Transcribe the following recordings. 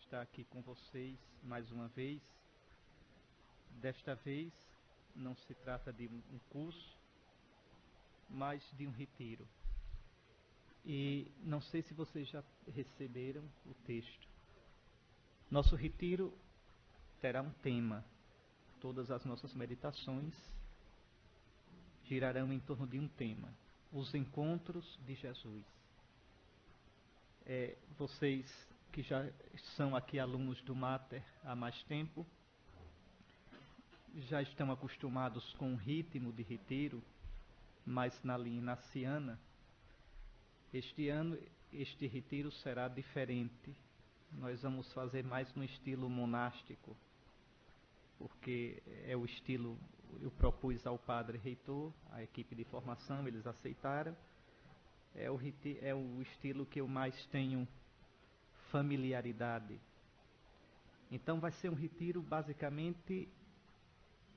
estar aqui com vocês mais uma vez. Desta vez não se trata de um curso, mas de um retiro. E não sei se vocês já receberam o texto. Nosso retiro terá um tema. Todas as nossas meditações girarão em torno de um tema: os encontros de Jesus. Vocês que já são aqui alunos do Mater há mais tempo, já estão acostumados com o ritmo de retiro, mas na linha inaciana. Este ano, este retiro será diferente. Nós vamos fazer mais no estilo monástico, porque é o estilo, eu propus ao padre reitor, a equipe de formação, eles aceitaram. É o estilo que eu mais tenho familiaridade. Então vai ser um retiro basicamente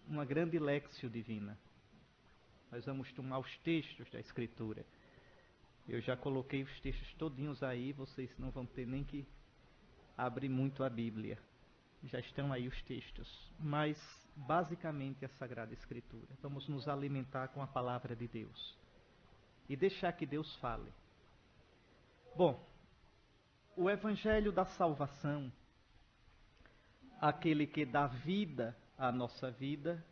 uma grande léxio divina. Nós vamos tomar os textos da Escritura. Eu já coloquei os textos todinhos aí, vocês não vão ter nem que abrir muito a Bíblia. Já estão aí os textos. Mas basicamente a Sagrada Escritura. Vamos nos alimentar com a palavra de Deus e deixar que Deus fale. Bom, o Evangelho da Salvação, aquele que dá vida à nossa vida,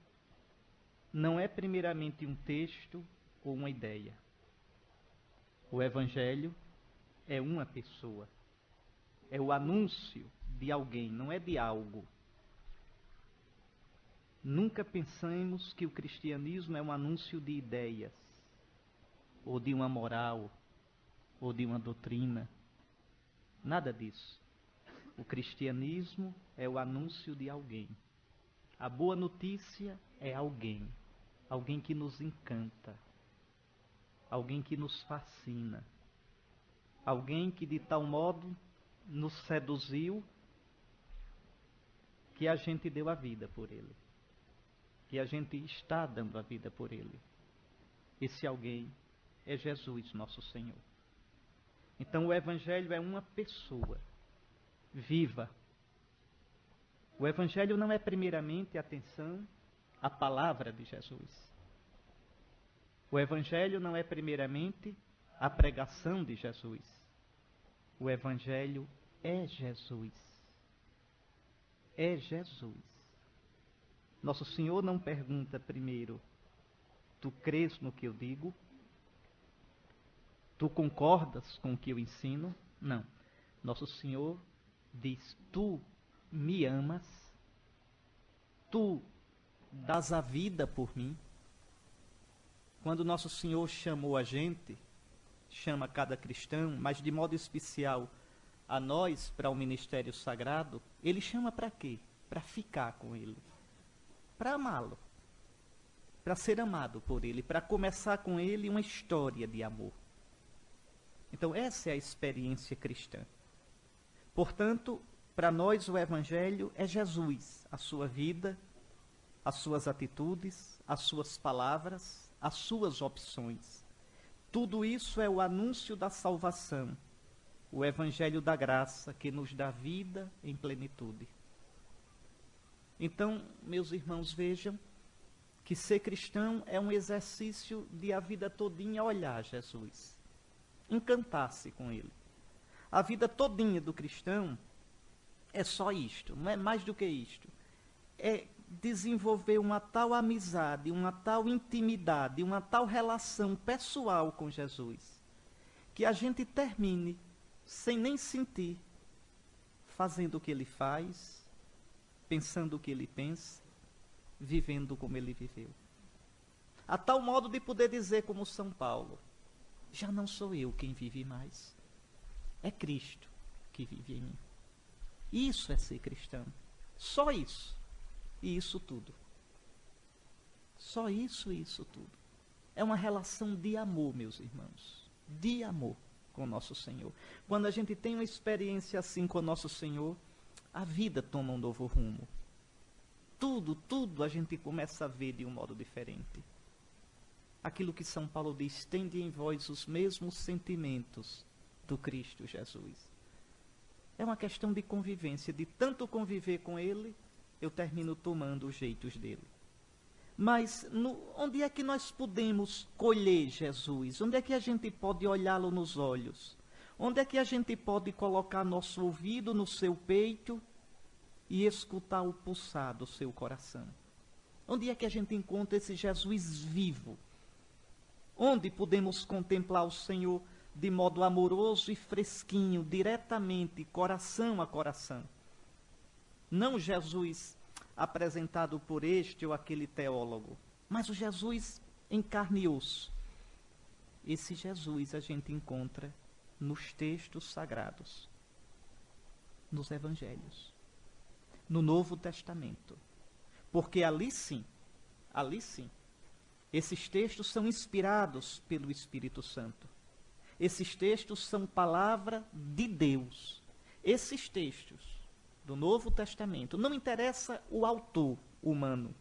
não é primeiramente um texto ou uma ideia. O Evangelho é uma pessoa. É o anúncio de alguém, não é de algo. Nunca pensemos que o cristianismo é um anúncio de ideias, ou de uma moral, ou de uma doutrina. Nada disso. O cristianismo é o anúncio de alguém. A boa notícia é alguém. Alguém que nos encanta. Alguém que nos fascina. Alguém que de tal modo nos seduziu que a gente deu a vida por ele. Que a gente está dando a vida por ele. Esse alguém é Jesus, nosso Senhor. Então o Evangelho é uma pessoa viva. O Evangelho não é primeiramente, atenção, a palavra de Jesus. O Evangelho não é primeiramente a pregação de Jesus. O Evangelho é Jesus. É Jesus. Nosso Senhor não pergunta primeiro: tu crês no que eu digo? Tu concordas com o que eu ensino? Não. Nosso Senhor diz: tu me amas? Tu dás a vida por mim? Quando Nosso Senhor chamou a gente, chama cada cristão, mas de modo especial a nós para o ministério sagrado, Ele chama para quê? Para ficar com Ele, para amá-lo, para ser amado por Ele, para começar com Ele uma história de amor. Então essa é a experiência cristã. Portanto, para nós o Evangelho é Jesus, a sua vida, as suas atitudes, as suas palavras, as suas opções. Tudo isso é o anúncio da salvação, o Evangelho da graça que nos dá vida em plenitude. Então, meus irmãos, vejam que ser cristão é um exercício de a vida todinha olhar Jesus, encantar-se com Ele. A vida todinha do cristão é só isto, não é mais do que isto. É desenvolver uma tal amizade, uma tal intimidade, uma tal relação pessoal com Jesus, que a gente termine sem nem sentir, fazendo o que Ele faz, pensando o que Ele pensa, vivendo como Ele viveu. A tal modo de poder dizer como São Paulo: já não sou eu quem vive mais, é Cristo que vive em mim. Isso é ser cristão. Só isso. E isso tudo. Só isso e isso tudo. É uma relação de amor, meus irmãos. De amor com nosso Senhor. Quando a gente tem uma experiência assim com nosso Senhor, a vida toma um novo rumo. Tudo a gente começa a ver de um modo diferente. Aquilo que São Paulo diz: tende em vós os mesmos sentimentos do Cristo Jesus. É uma questão de convivência. De tanto conviver com ele, eu termino tomando os jeitos dele. Mas onde é que nós podemos colher Jesus? Onde é que a gente pode olhá-lo nos olhos? Onde é que a gente pode colocar nosso ouvido no seu peito e escutar o pulsar do seu coração? Onde é que a gente encontra esse Jesus vivo? Onde podemos contemplar o Senhor de modo amoroso e fresquinho, diretamente, coração a coração? Não Jesus apresentado por este ou aquele teólogo, mas o Jesus em carne e osso. Esse Jesus a gente encontra nos textos sagrados, nos evangelhos, no Novo Testamento. Porque ali sim, esses textos são inspirados pelo Espírito Santo. Esses textos são palavra de Deus. Esses textos do Novo Testamento, não interessa o autor humano,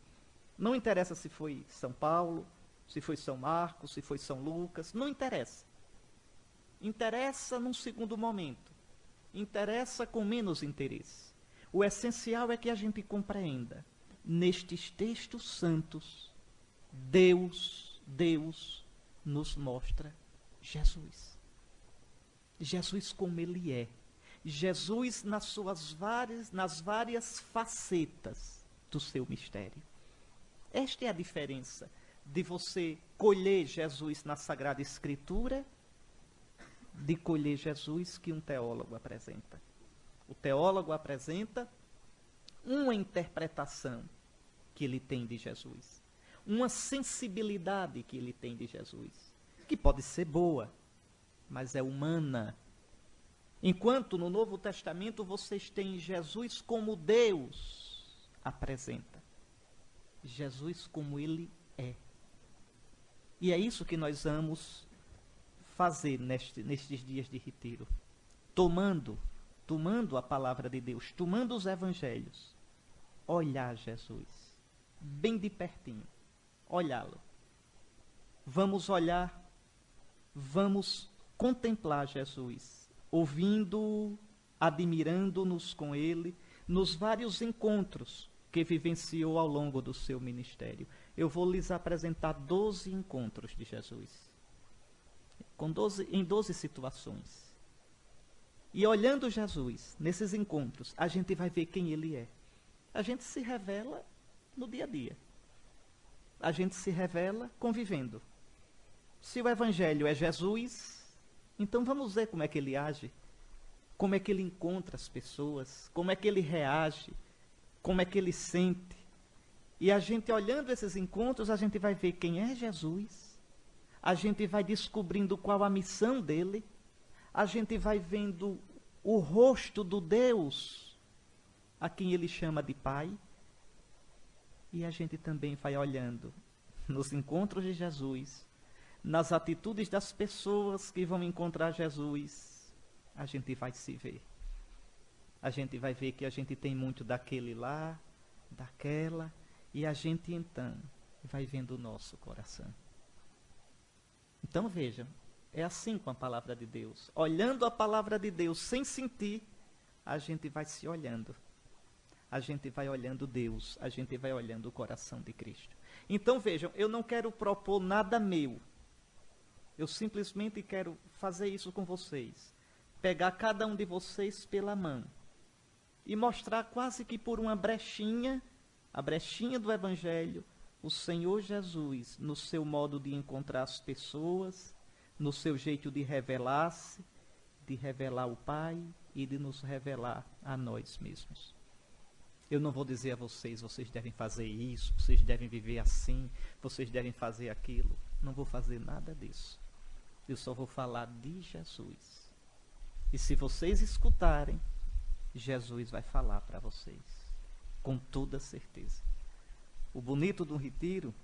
não interessa se foi São Paulo, se foi São Marcos, se foi São Lucas, não interessa. Interessa num segundo momento, interessa com menos interesse. O essencial é que a gente compreenda, nestes textos santos, Deus nos mostra Jesus. Jesus como ele é. Jesus nas várias facetas do seu mistério. Esta é a diferença de você colher Jesus na Sagrada Escritura, de colher Jesus que um teólogo apresenta. O teólogo apresenta uma interpretação que ele tem de Jesus, uma sensibilidade que ele tem de Jesus, que pode ser boa, mas é humana. Enquanto no Novo Testamento vocês têm Jesus como Deus apresenta. Jesus como ele é. E é isso que nós vamos fazer nestes dias de retiro. Tomando a palavra de Deus, tomando os evangelhos. Olhar Jesus, bem de pertinho. Olhá-lo. Vamos olhar, vamos contemplar Jesus. Ouvindo, admirando-nos com ele, nos vários encontros que vivenciou ao longo do seu ministério. Eu vou lhes apresentar 12 encontros de Jesus, em 12 situações. E olhando Jesus, nesses encontros, a gente vai ver quem ele é. A gente se revela no dia a dia. A gente se revela convivendo. Se o evangelho é Jesus, então vamos ver como é que ele age, como é que ele encontra as pessoas, como é que ele reage, como é que ele sente. E a gente olhando esses encontros, a gente vai ver quem é Jesus, a gente vai descobrindo qual a missão dele, a gente vai vendo o rosto do Deus a quem ele chama de Pai, e a gente também vai olhando nos encontros de Jesus, nas atitudes das pessoas que vão encontrar Jesus, a gente vai se ver. A gente vai ver que a gente tem muito daquele lá, daquela, e a gente então vai vendo o nosso coração. Então vejam, é assim com a palavra de Deus. Olhando a palavra de Deus sem sentir, a gente vai se olhando. A gente vai olhando Deus, a gente vai olhando o coração de Cristo. Então vejam, eu não quero propor nada meu. Eu simplesmente quero fazer isso com vocês. Pegar cada um de vocês pela mão e mostrar quase que por uma brechinha, a brechinha do Evangelho, o Senhor Jesus no seu modo de encontrar as pessoas, no seu jeito de revelar-se, de revelar o Pai e de nos revelar a nós mesmos. Eu não vou dizer a vocês, vocês devem fazer isso, vocês devem viver assim, vocês devem fazer aquilo. Não vou fazer nada disso. Eu só vou falar de Jesus. E se vocês escutarem, Jesus vai falar para vocês, com toda certeza. O bonito do retiro,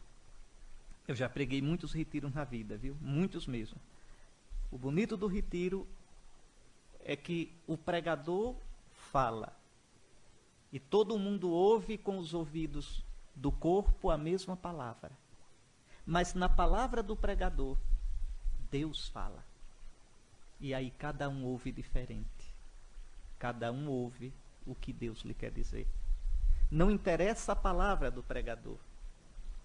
eu já preguei muitos retiros na vida, viu? Muitos mesmo. O bonito do retiro é que o pregador fala, e todo mundo ouve com os ouvidos do corpo a mesma palavra. Mas na palavra do pregador, Deus fala. E aí cada um ouve diferente. Cada um ouve o que Deus lhe quer dizer. Não interessa a palavra do pregador.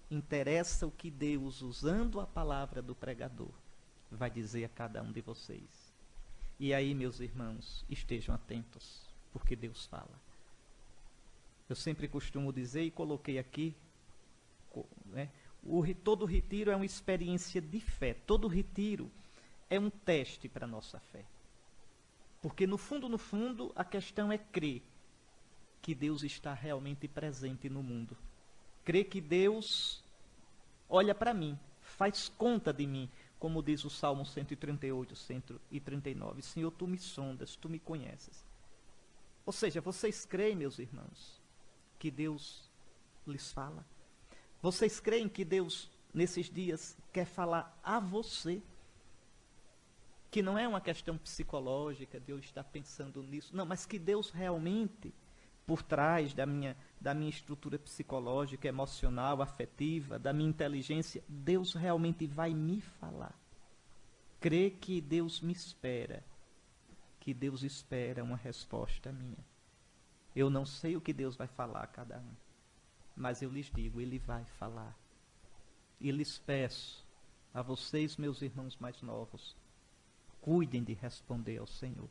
Interessa o que Deus, usando a palavra do pregador, vai dizer a cada um de vocês. E aí, meus irmãos, estejam atentos, porque Deus fala. Eu sempre costumo dizer, e coloquei aqui, né, todo retiro é uma experiência de fé. Todo retiro é um teste para a nossa fé. Porque no fundo, a questão é crer que Deus está realmente presente no mundo. Crer que Deus olha para mim, faz conta de mim, como diz o Salmo 138, 139. Senhor, tu me sondas, tu me conheces. Ou seja, vocês creem, meus irmãos, que Deus lhes fala? Vocês creem que Deus, nesses dias, quer falar a você? Que não é uma questão psicológica, Deus está pensando nisso. Não, mas que Deus realmente, por trás da minha estrutura psicológica, emocional, afetiva, da minha inteligência, Deus realmente vai me falar. Crê que Deus me espera, que Deus espera uma resposta minha. Eu não sei o que Deus vai falar a cada um, mas eu lhes digo, Ele vai falar. E lhes peço, a vocês, meus irmãos mais novos, cuidem de responder ao Senhor.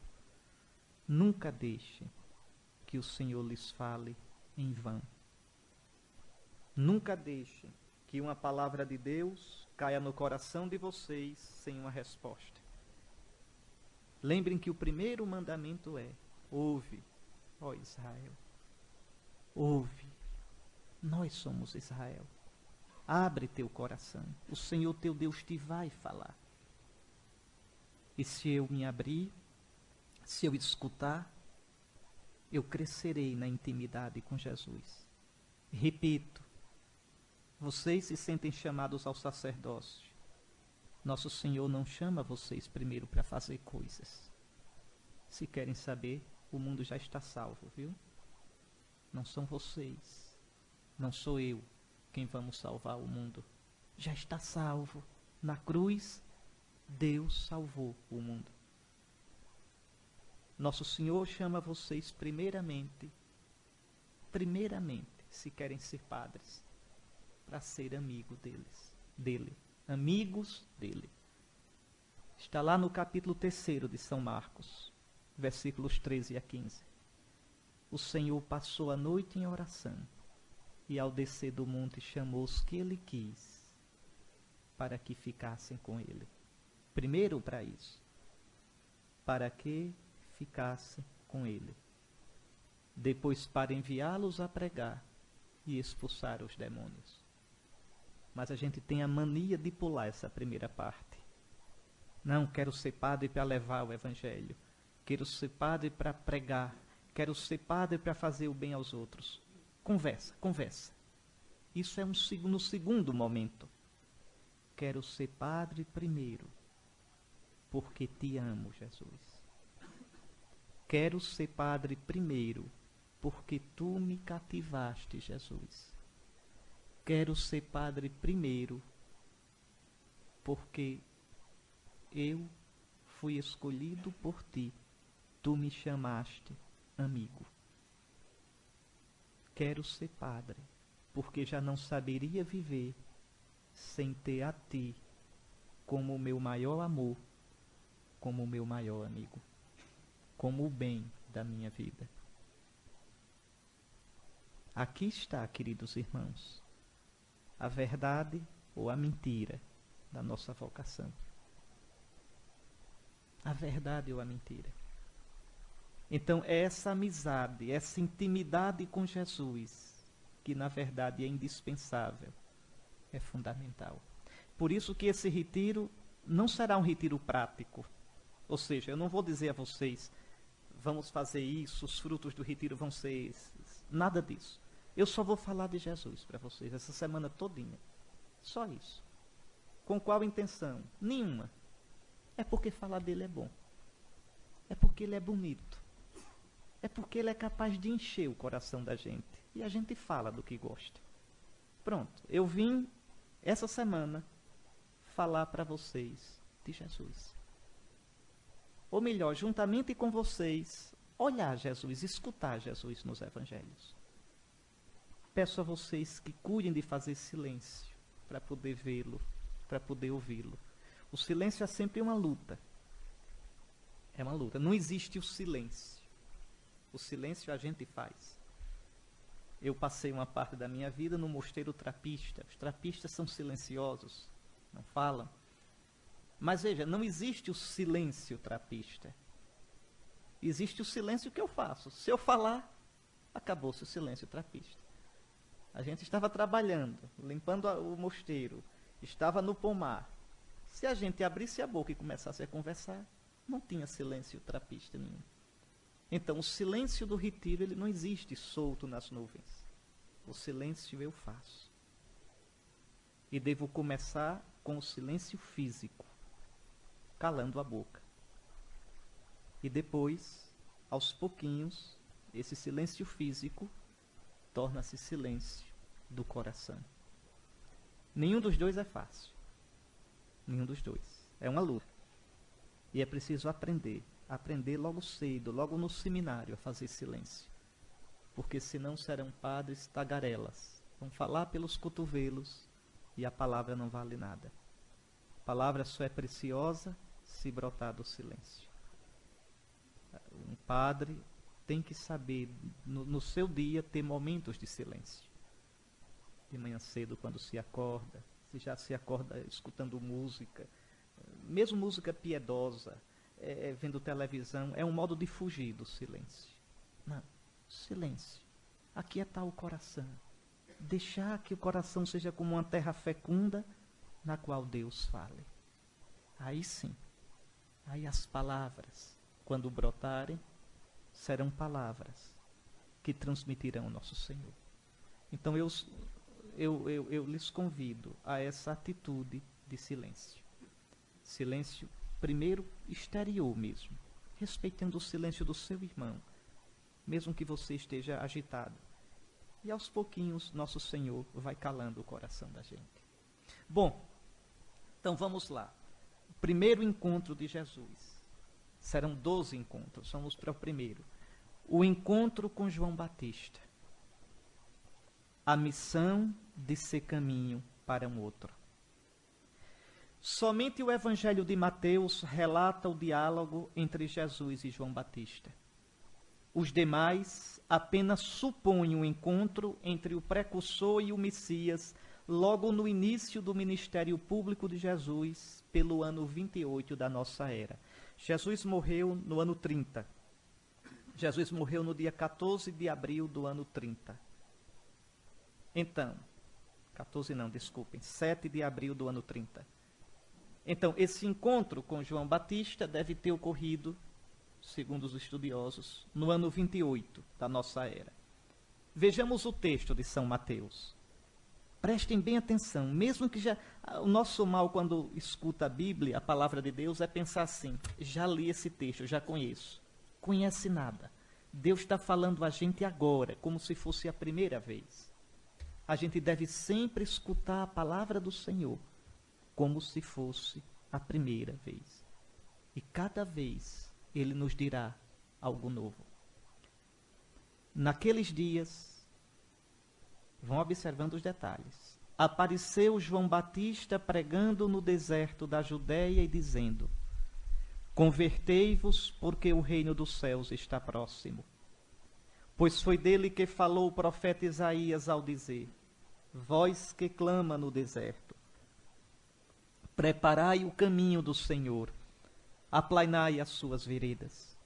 Nunca deixem que o Senhor lhes fale em vão. Nunca deixem que uma palavra de Deus caia no coração de vocês sem uma resposta. Lembrem que o primeiro mandamento é: ouve, ó Israel. Ouve. Nós somos Israel. Abre teu coração. O Senhor teu Deus te vai falar. E se eu me abrir, se eu escutar, eu crescerei na intimidade com Jesus. Repito, vocês se sentem chamados ao sacerdócio. Nosso Senhor não chama vocês primeiro para fazer coisas. Se querem saber, o mundo já está salvo, viu? Não são vocês, não sou eu quem vamos salvar o mundo. Já está salvo. Na cruz, Deus salvou o mundo. Nosso Senhor chama vocês primeiramente, se querem ser padres, para ser amigo dele, amigos dele. Está lá no capítulo 3 de São Marcos, versículos 13 a 15. O Senhor passou a noite em oração e ao descer do monte chamou os que ele quis para que ficassem com ele. Primeiro para isso, para que ficassem com ele. Depois para enviá-los a pregar e expulsar os demônios. Mas a gente tem a mania de pular essa primeira parte. Não, quero ser padre para levar o evangelho. Quero ser padre para pregar. Quero ser padre para fazer o bem aos outros. Conversa. Isso é no segundo momento. Quero ser padre primeiro, porque te amo, Jesus. Quero ser padre primeiro, porque tu me cativaste, Jesus. Quero ser padre primeiro, porque eu fui escolhido por ti. Tu me chamaste amigo. Quero ser padre, porque já não saberia viver sem ter a ti como o meu maior amor, como o meu maior amigo, como o bem da minha vida. Aqui está, queridos irmãos, a verdade ou a mentira da nossa vocação. A verdade ou a mentira. Então, é essa amizade, essa intimidade com Jesus, que na verdade é indispensável, é fundamental. Por isso que esse retiro não será um retiro prático. Ou seja, eu não vou dizer a vocês, vamos fazer isso, os frutos do retiro vão ser esses. Nada disso. Eu só vou falar de Jesus para vocês essa semana todinha. Só isso. Com qual intenção? Nenhuma. É porque falar dele é bom. É porque ele é bonito. É porque ele é capaz de encher o coração da gente. E a gente fala do que gosta. Pronto. Eu vim, essa semana, falar para vocês de Jesus. Ou melhor, juntamente com vocês, olhar Jesus, escutar Jesus nos evangelhos. Peço a vocês que cuidem de fazer silêncio para poder vê-lo, para poder ouvi-lo. O silêncio é sempre uma luta. É uma luta. Não existe o silêncio. O silêncio a gente faz. Eu passei uma parte da minha vida no mosteiro trapista. Os trapistas são silenciosos, não falam. Mas veja, não existe o silêncio trapista. Existe o silêncio que eu faço. Se eu falar, acabou-se o silêncio trapista. A gente estava trabalhando, limpando o mosteiro, estava no pomar. Se a gente abrisse a boca e começasse a conversar, não tinha silêncio trapista nenhum. Então, o silêncio do retiro, ele não existe solto nas nuvens. O silêncio eu faço. E devo começar com o silêncio físico, calando a boca. E depois, aos pouquinhos, esse silêncio físico torna-se silêncio do coração. Nenhum dos dois é fácil. Nenhum dos dois. É uma luta. E é preciso aprender logo cedo, logo no seminário, a fazer silêncio. Porque senão serão padres tagarelas. Vão falar pelos cotovelos e a palavra não vale nada. A palavra só é preciosa se brotar do silêncio. Um padre tem que saber, no seu dia, ter momentos de silêncio. De manhã cedo, quando se acorda, se já se acorda escutando música, mesmo música piedosa, vendo televisão, é um modo de fugir do silêncio. Não, silêncio. Aquietar o coração. Deixar que o coração seja como uma terra fecunda na qual Deus fale. Aí sim, aí as palavras, quando brotarem, serão palavras que transmitirão o nosso Senhor. Então eu lhes convido a essa atitude de silêncio. Silêncio, primeiro, exterior mesmo, respeitando o silêncio do seu irmão, mesmo que você esteja agitado. E aos pouquinhos, nosso Senhor vai calando o coração da gente. Bom, então vamos lá. O primeiro encontro de Jesus. Serão 12 encontros, vamos para o primeiro. O encontro com João Batista. A missão de ser caminho para um outro. Somente o Evangelho de Mateus relata o diálogo entre Jesus e João Batista. Os demais apenas supõem o encontro entre o precursor e o Messias logo no início do ministério público de Jesus, pelo ano 28 da nossa era. Jesus morreu no ano 30. Jesus morreu no dia 14 de abril do ano 30. Então, 7 de abril do ano 30. Então, esse encontro com João Batista deve ter ocorrido, segundo os estudiosos, no ano 28 da nossa era. Vejamos o texto de São Mateus. Prestem bem atenção, mesmo que já... O nosso mal, quando escuta a Bíblia, a palavra de Deus, é pensar assim: já li esse texto, já conheço. Conhece nada. Deus está falando a gente agora, como se fosse a primeira vez. A gente deve sempre escutar a palavra do Senhor, como se fosse a primeira vez. E cada vez Ele nos dirá algo novo. Naqueles dias, vão observando os detalhes. Apareceu João Batista pregando no deserto da Judéia e dizendo: convertei-vos, porque o reino dos céus está próximo. Pois foi dele que falou o profeta Isaías ao dizer: voz que clama no deserto, preparai o caminho do Senhor, aplainai as suas veredas.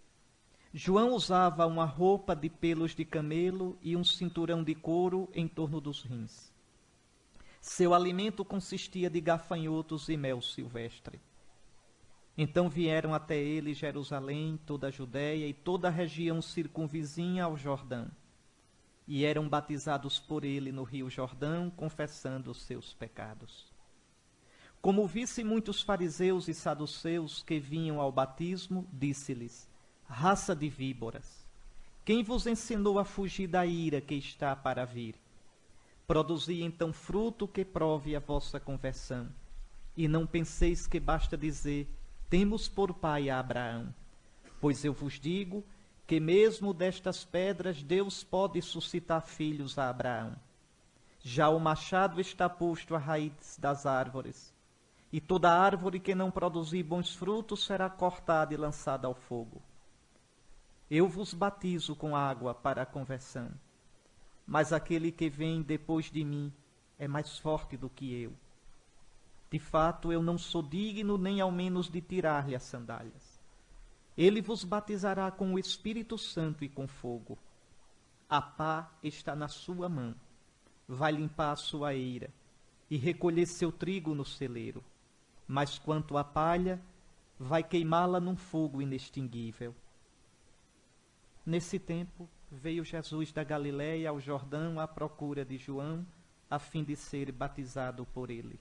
João usava uma roupa de pelos de camelo e um cinturão de couro em torno dos rins. Seu alimento consistia de gafanhotos e mel silvestre. Então vieram até ele Jerusalém, toda a Judéia e toda a região circunvizinha ao Jordão. E eram batizados por ele no rio Jordão, confessando os seus pecados. Como visse muitos fariseus e saduceus que vinham ao batismo, disse-lhes: raça de víboras, quem vos ensinou a fugir da ira que está para vir? Produzi então fruto que prove a vossa conversão, e não penseis que basta dizer: temos por pai a Abraão. Pois eu vos digo que mesmo destas pedras Deus pode suscitar filhos a Abraão. Já o machado está posto à raiz das árvores, e toda árvore que não produzir bons frutos será cortada e lançada ao fogo. Eu vos batizo com água para a conversão, mas aquele que vem depois de mim é mais forte do que eu. De fato, eu não sou digno nem ao menos de tirar-lhe as sandálias. Ele vos batizará com o Espírito Santo e com fogo. A pá está na sua mão. Vai limpar a sua eira e recolher seu trigo no celeiro. Mas quanto à palha, vai queimá-la num fogo inextinguível. Nesse tempo, veio Jesus da Galiléia ao Jordão à procura de João, a fim de ser batizado por ele.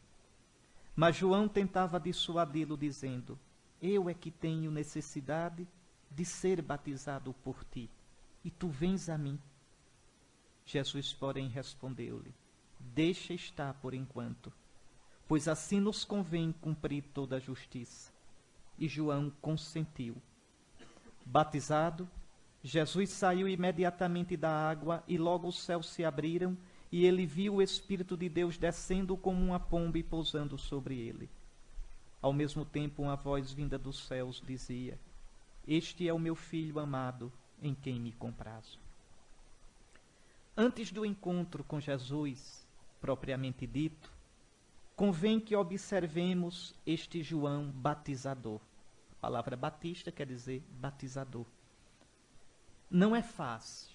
Mas João tentava dissuadi-lo, dizendo: eu é que tenho necessidade de ser batizado por ti, e tu vens a mim. Jesus, porém, respondeu-lhe: deixa estar por enquanto, pois assim nos convém cumprir toda a justiça. E João consentiu. Batizado, Jesus saiu imediatamente da água, e logo os céus se abriram, e ele viu o Espírito de Deus descendo como uma pomba e pousando sobre ele. Ao mesmo tempo, uma voz vinda dos céus dizia: este é o meu Filho amado, em quem me comprazo. Antes do encontro com Jesus, propriamente dito, convém que observemos este João batizador. A palavra batista quer dizer batizador. Não é fácil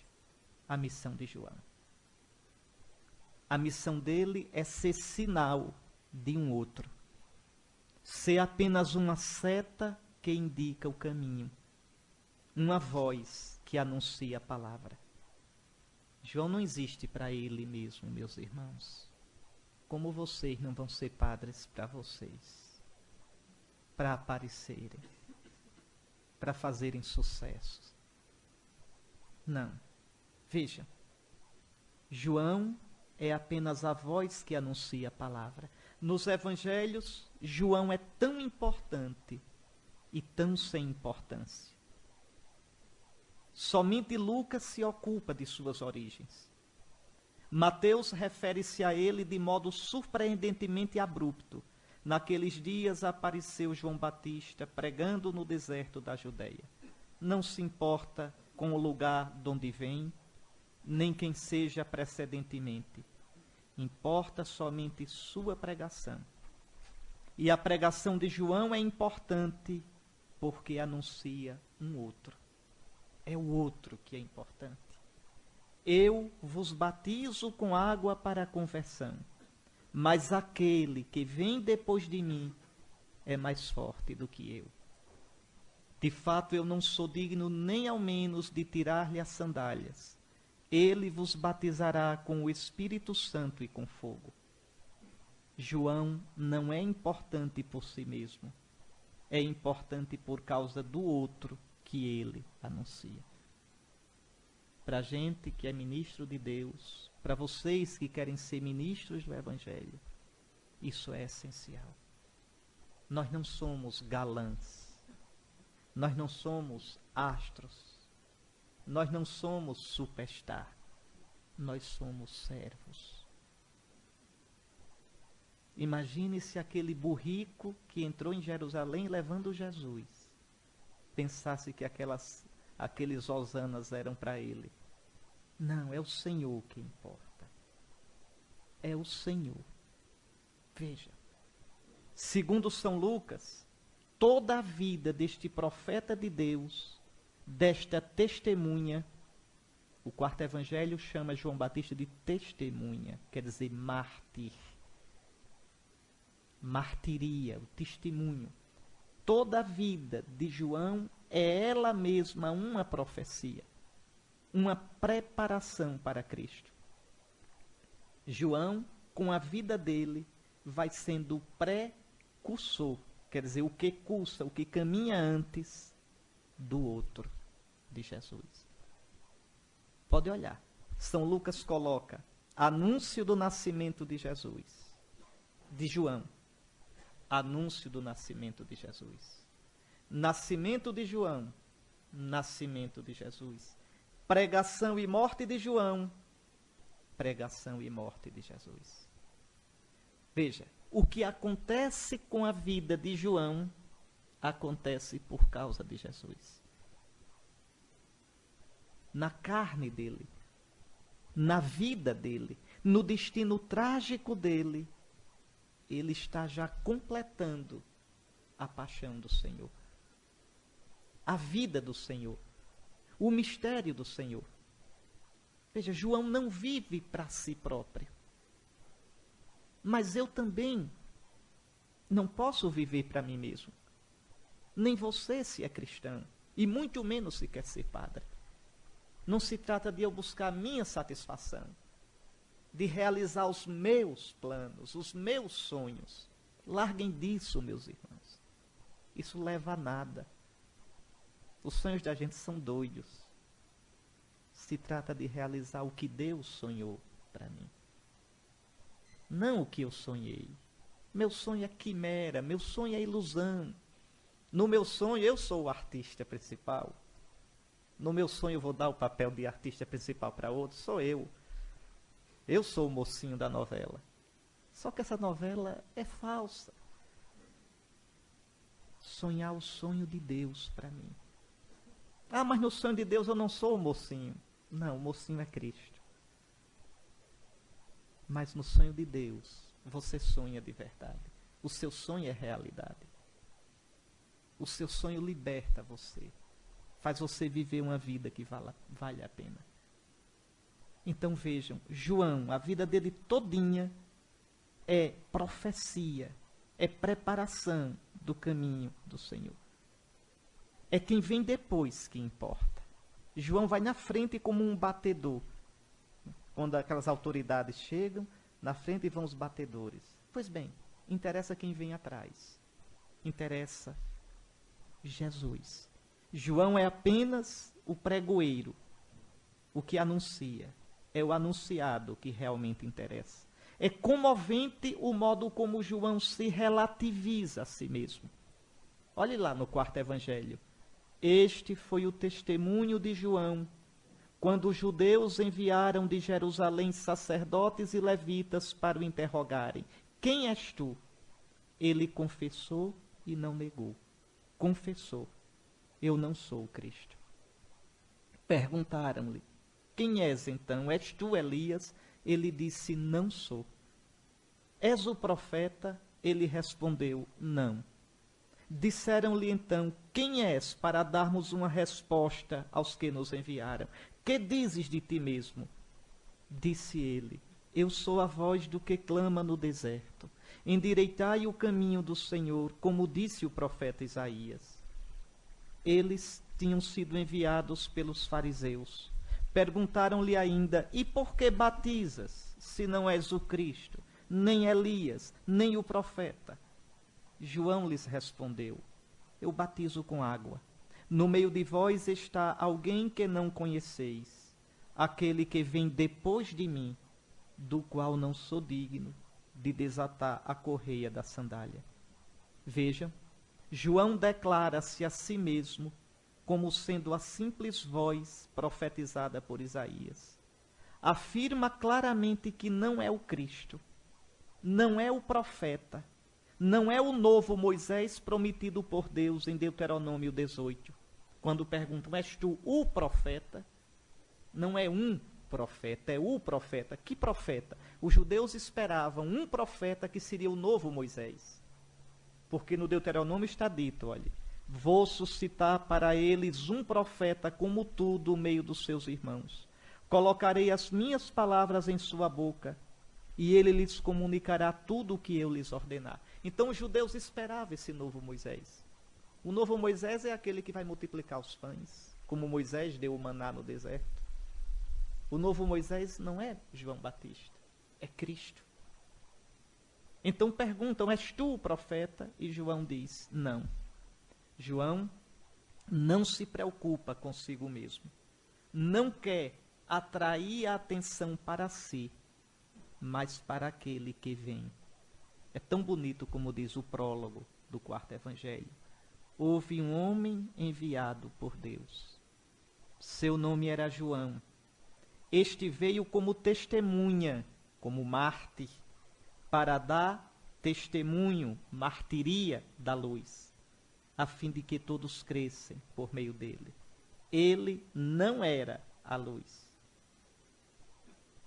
a missão de João. A missão dele é ser sinal de um outro. Ser apenas uma seta que indica o caminho. Uma voz que anuncia a palavra. João não existe para ele mesmo, meus irmãos. Como vocês não vão ser padres para vocês. Para aparecerem. Para fazerem sucesso. Não. Veja. João é apenas a voz que anuncia a palavra. Nos evangelhos, João é tão importante e tão sem importância. Somente Lucas se ocupa de suas origens. Mateus refere-se a ele de modo surpreendentemente abrupto. Naqueles dias apareceu João Batista pregando no deserto da Judeia. Não se importa com o lugar de onde vem, nem quem seja precedentemente. Importa somente sua pregação. E a pregação de João é importante porque anuncia um outro. É o outro que é importante. Eu vos batizo com água para a conversão, mas aquele que vem depois de mim é mais forte do que eu. De fato, eu não sou digno nem ao menos de tirar-lhe as sandálias. Ele vos batizará com o Espírito Santo e com fogo. João não é importante por si mesmo. É importante por causa do outro que ele anuncia. Para a gente que é ministro de Deus, para vocês que querem ser ministros do Evangelho, isso é essencial. Nós não somos galãs. Nós não somos astros. Nós não somos superstar. Nós somos servos. Imagine se aquele burrico que entrou em Jerusalém levando Jesus pensasse que aqueles hosanas eram para ele. Não, é o Senhor que importa. É o Senhor. Veja. Segundo São Lucas, toda a vida deste profeta de Deus, desta testemunha, o quarto evangelho chama João Batista de testemunha, quer dizer mártir. Martiria, o testemunho. Toda a vida de João é ela mesma uma profecia, uma preparação para Cristo. João, com a vida dele, vai sendo o precursor, quer dizer, o que cursa, o que caminha antes do outro, de Jesus. Pode olhar. São Lucas coloca anúncio do nascimento de Jesus, de João. Anúncio do nascimento de Jesus. Nascimento de João, nascimento de Jesus. Pregação e morte de João, pregação e morte de Jesus. Veja, o que acontece com a vida de João acontece por causa de Jesus. Na carne dele, na vida dele, no destino trágico dele, ele está já completando a paixão do Senhor, a vida do Senhor, o mistério do Senhor. Veja, João não vive para si próprio. Mas eu também não posso viver para mim mesmo. Nem você, se é cristão, e muito menos se quer ser padre. Não se trata de eu buscar a minha satisfação, de realizar os meus planos, os meus sonhos. Larguem disso, meus irmãos. Isso leva a nada. Os sonhos da gente são doidos. Se trata de realizar o que Deus sonhou para mim. Não o que eu sonhei. Meu sonho é quimera, meu sonho é ilusão. No meu sonho eu sou o artista principal. No meu sonho eu vou dar o papel de artista principal para outro, sou eu. Eu sou o mocinho da novela. Só que essa novela é falsa. Sonhar o sonho de Deus para mim. Ah, mas no sonho de Deus eu não sou o mocinho. Não, o mocinho é Cristo. Mas no sonho de Deus, você sonha de verdade. O seu sonho é realidade. O seu sonho liberta você. Faz você viver uma vida que vale a pena. Então vejam, João, a vida dele todinha é profecia, é preparação do caminho do Senhor. É quem vem depois que importa. João vai na frente como um batedor. Quando aquelas autoridades chegam, na frente vão os batedores. Pois bem, interessa quem vem atrás. Interessa Jesus. João é apenas o pregoeiro, o que anuncia. É o anunciado que realmente interessa. É comovente o modo como João se relativiza a si mesmo. Olhe lá no quarto evangelho. Este foi o testemunho de João, quando os judeus enviaram de Jerusalém sacerdotes e levitas para o interrogarem. Quem és tu? Ele confessou e não negou. Confessou. Eu não sou o Cristo. Perguntaram-lhe, quem és então? És tu Elias? Ele disse, não sou. És o profeta? Ele respondeu, não. Disseram-lhe então, quem és para darmos uma resposta aos que nos enviaram? Que dizes de ti mesmo? Disse ele, eu sou a voz do que clama no deserto. Endireitai o caminho do Senhor, como disse o profeta Isaías. Eles tinham sido enviados pelos fariseus. Perguntaram-lhe ainda, e por que batizas, se não és o Cristo, nem Elias, nem o profeta? João lhes respondeu, eu batizo com água. No meio de vós está alguém que não conheceis, aquele que vem depois de mim, do qual não sou digno de desatar a correia da sandália. Vejam, João declara-se a si mesmo como sendo a simples voz profetizada por Isaías. Afirma claramente que não é o Cristo, não é o profeta, não é o novo Moisés prometido por Deus em Deuteronômio 18. Quando perguntam, és tu o profeta? Não é um profeta, é o profeta. Que profeta? Os judeus esperavam um profeta que seria o novo Moisés. Porque no Deuteronômio está dito, olha, vou suscitar para eles um profeta como tu do meio dos seus irmãos. Colocarei as minhas palavras em sua boca, e ele lhes comunicará tudo o que eu lhes ordenar. Então os judeus esperavam esse novo Moisés. O novo Moisés é aquele que vai multiplicar os pães, como Moisés deu o maná no deserto. O novo Moisés não é João Batista, é Cristo. Então perguntam, és tu o profeta? E João diz, não. João não se preocupa consigo mesmo. Não quer atrair a atenção para si, mas para aquele que vem. É tão bonito como diz o prólogo do quarto evangelho. houve um homem enviado por Deus. Seu nome era João. Este veio como testemunha, como mártir, para dar testemunho, martiria da luz, a fim de que todos crescem por meio dele. Ele não era a luz.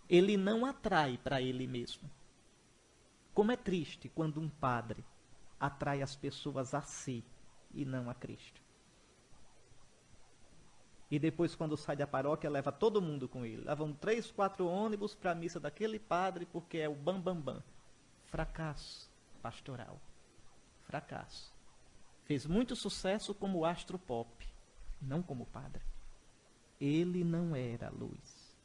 Ele não atrai para ele mesmo. Como é triste quando um padre atrai as pessoas a si e não a Cristo. E depois, quando sai da paróquia, leva todo mundo com ele. Levam 3, 4 ônibus para a missa daquele padre, porque é o bam. Fracasso pastoral. Fracasso. Fez muito sucesso como astro pop, não como padre. Ele não era a luz.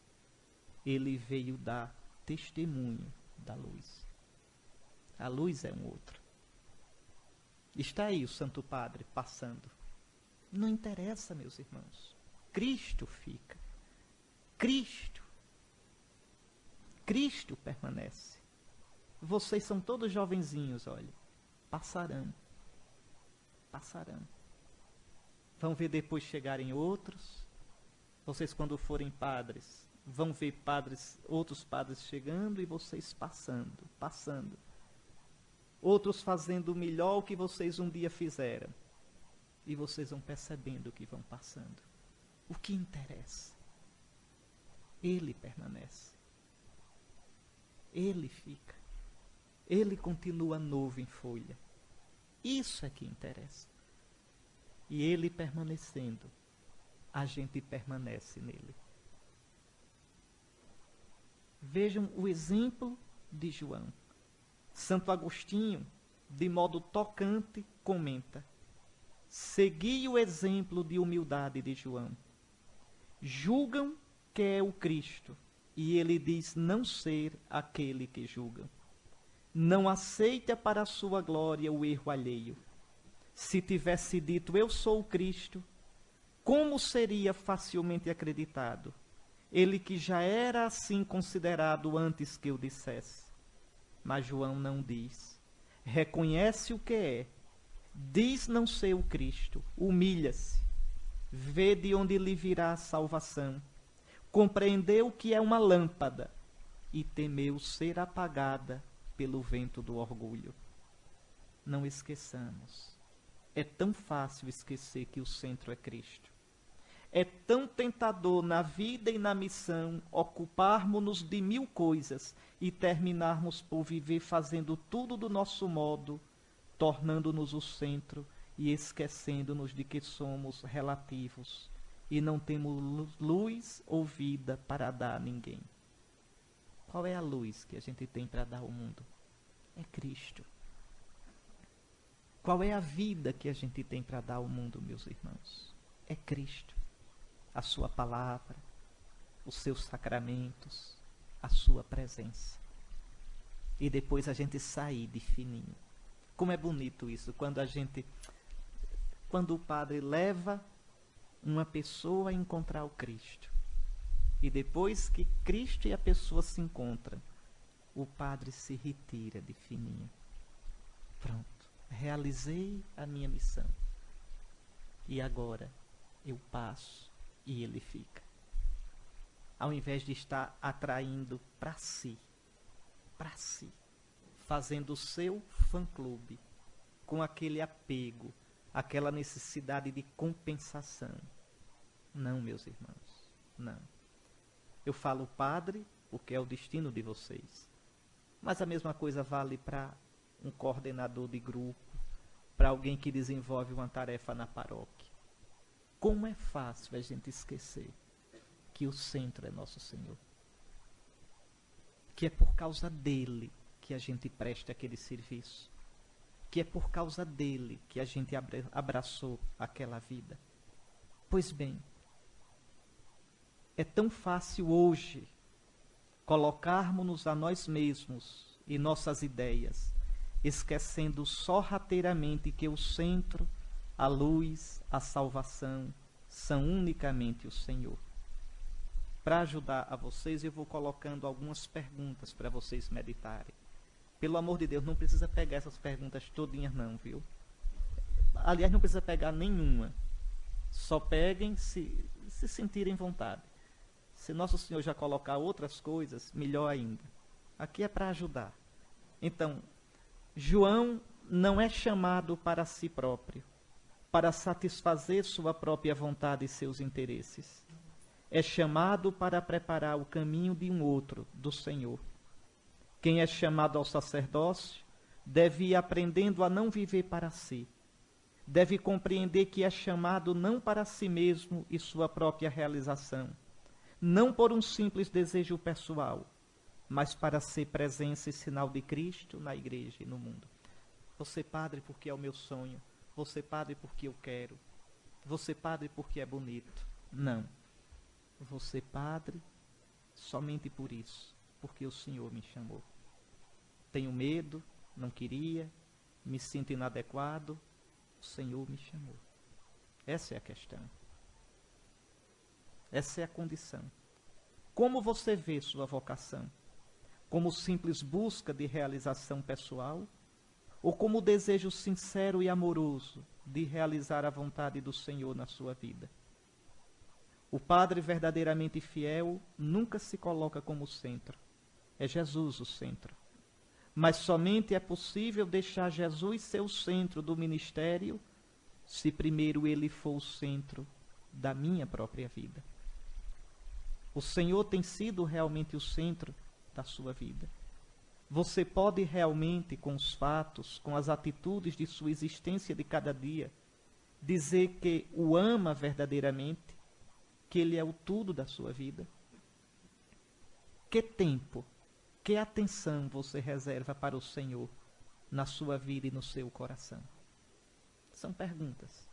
Ele veio dar testemunho da luz. A luz é um outro. Está aí o Santo Padre passando. Não interessa, meus irmãos. Cristo fica. Cristo permanece. Vocês são todos jovenzinhos, olha. Passarão. Vão ver depois chegarem outros. Vocês, quando forem padres, vão ver outros padres chegando e vocês passando. Outros fazendo melhor o que vocês um dia fizeram. E vocês vão percebendo que vão passando. O que interessa? Ele permanece. Ele fica. Ele continua novo em folha. Isso é que interessa. E ele permanecendo, a gente permanece nele. Vejam o exemplo de João. Santo Agostinho, de modo tocante, comenta: segui o exemplo de humildade de João. Julgam que é o Cristo, e ele diz não ser aquele que julgam. Não aceita para a sua glória o erro alheio. Se tivesse dito eu sou o Cristo, como seria facilmente acreditado? Ele que já era assim considerado antes que eu dissesse. Mas João não diz. Reconhece o que é. Diz não ser o Cristo. Humilha-se. Vê de onde lhe virá a salvação. Compreendeu que é uma lâmpada e temeu ser apagada pelo vento do orgulho. Não esqueçamos. É tão fácil esquecer que o centro é Cristo. É tão tentador na vida e na missão ocuparmos-nos de 1000 coisas e terminarmos por viver fazendo tudo do nosso modo, tornando-nos o centro e esquecendo-nos de que somos relativos e não temos luz ou vida para dar a ninguém. Qual é a luz que a gente tem para dar ao mundo? É Cristo. Qual é a vida que a gente tem para dar ao mundo, meus irmãos? É Cristo. A sua palavra, os seus sacramentos, a sua presença. E depois a gente sair de fininho. Como é bonito isso, quando o padre leva uma pessoa a encontrar o Cristo. E depois que Cristo e a pessoa se encontram, o padre se retira de fininho. Pronto, realizei a minha missão. E agora eu passo e ele fica. Ao invés de estar atraindo para si, fazendo o seu fã-clube, com aquele apego, aquela necessidade de compensação. Não, meus irmãos, não. Eu falo padre, porque é o destino de vocês. Mas a mesma coisa vale para um coordenador de grupo, para alguém que desenvolve uma tarefa na paróquia. Como é fácil a gente esquecer que o centro é nosso Senhor. Que é por causa dele que a gente presta aquele serviço. Que é por causa dele que a gente abraçou aquela vida. Pois bem, é tão fácil hoje colocarmos-nos a nós mesmos e nossas ideias, esquecendo sorrateiramente que o centro, a luz, a salvação são unicamente o Senhor. Para ajudar a vocês, eu vou colocando algumas perguntas para vocês meditarem. Pelo amor de Deus, não precisa pegar essas perguntas todinhas não, viu? aliás, não precisa pegar nenhuma. Só peguem se sentirem vontade. Se Nosso Senhor já colocar outras coisas, melhor ainda. Aqui é para ajudar. Então, João não é chamado para si próprio, para satisfazer sua própria vontade e seus interesses. É chamado para preparar o caminho de um outro, do Senhor. Quem é chamado ao sacerdócio deve ir aprendendo a não viver para si. Deve compreender que é chamado não para si mesmo e sua própria realização, não por um simples desejo pessoal, mas para ser presença e sinal de Cristo na igreja e no mundo. Vou ser padre porque é o meu sonho, vou ser padre porque eu quero, vou ser padre porque é bonito. Não. Vou ser padre somente por isso, porque o Senhor me chamou. Tenho medo, não queria, me sinto inadequado, o Senhor me chamou. Essa é a questão. Essa é a condição. Como você vê sua vocação? Como simples busca de realização pessoal? Ou como desejo sincero e amoroso de realizar a vontade do Senhor na sua vida? O padre verdadeiramente fiel nunca se coloca como centro. É Jesus o centro. Mas somente é possível deixar Jesus ser o centro do ministério se primeiro ele for o centro da minha própria vida. O Senhor tem sido realmente o centro da sua vida. Você pode realmente, com os fatos, com as atitudes de sua existência de cada dia, dizer que o ama verdadeiramente, que ele é o tudo da sua vida? Que tempo, que atenção você reserva para o Senhor na sua vida e no seu coração? São perguntas.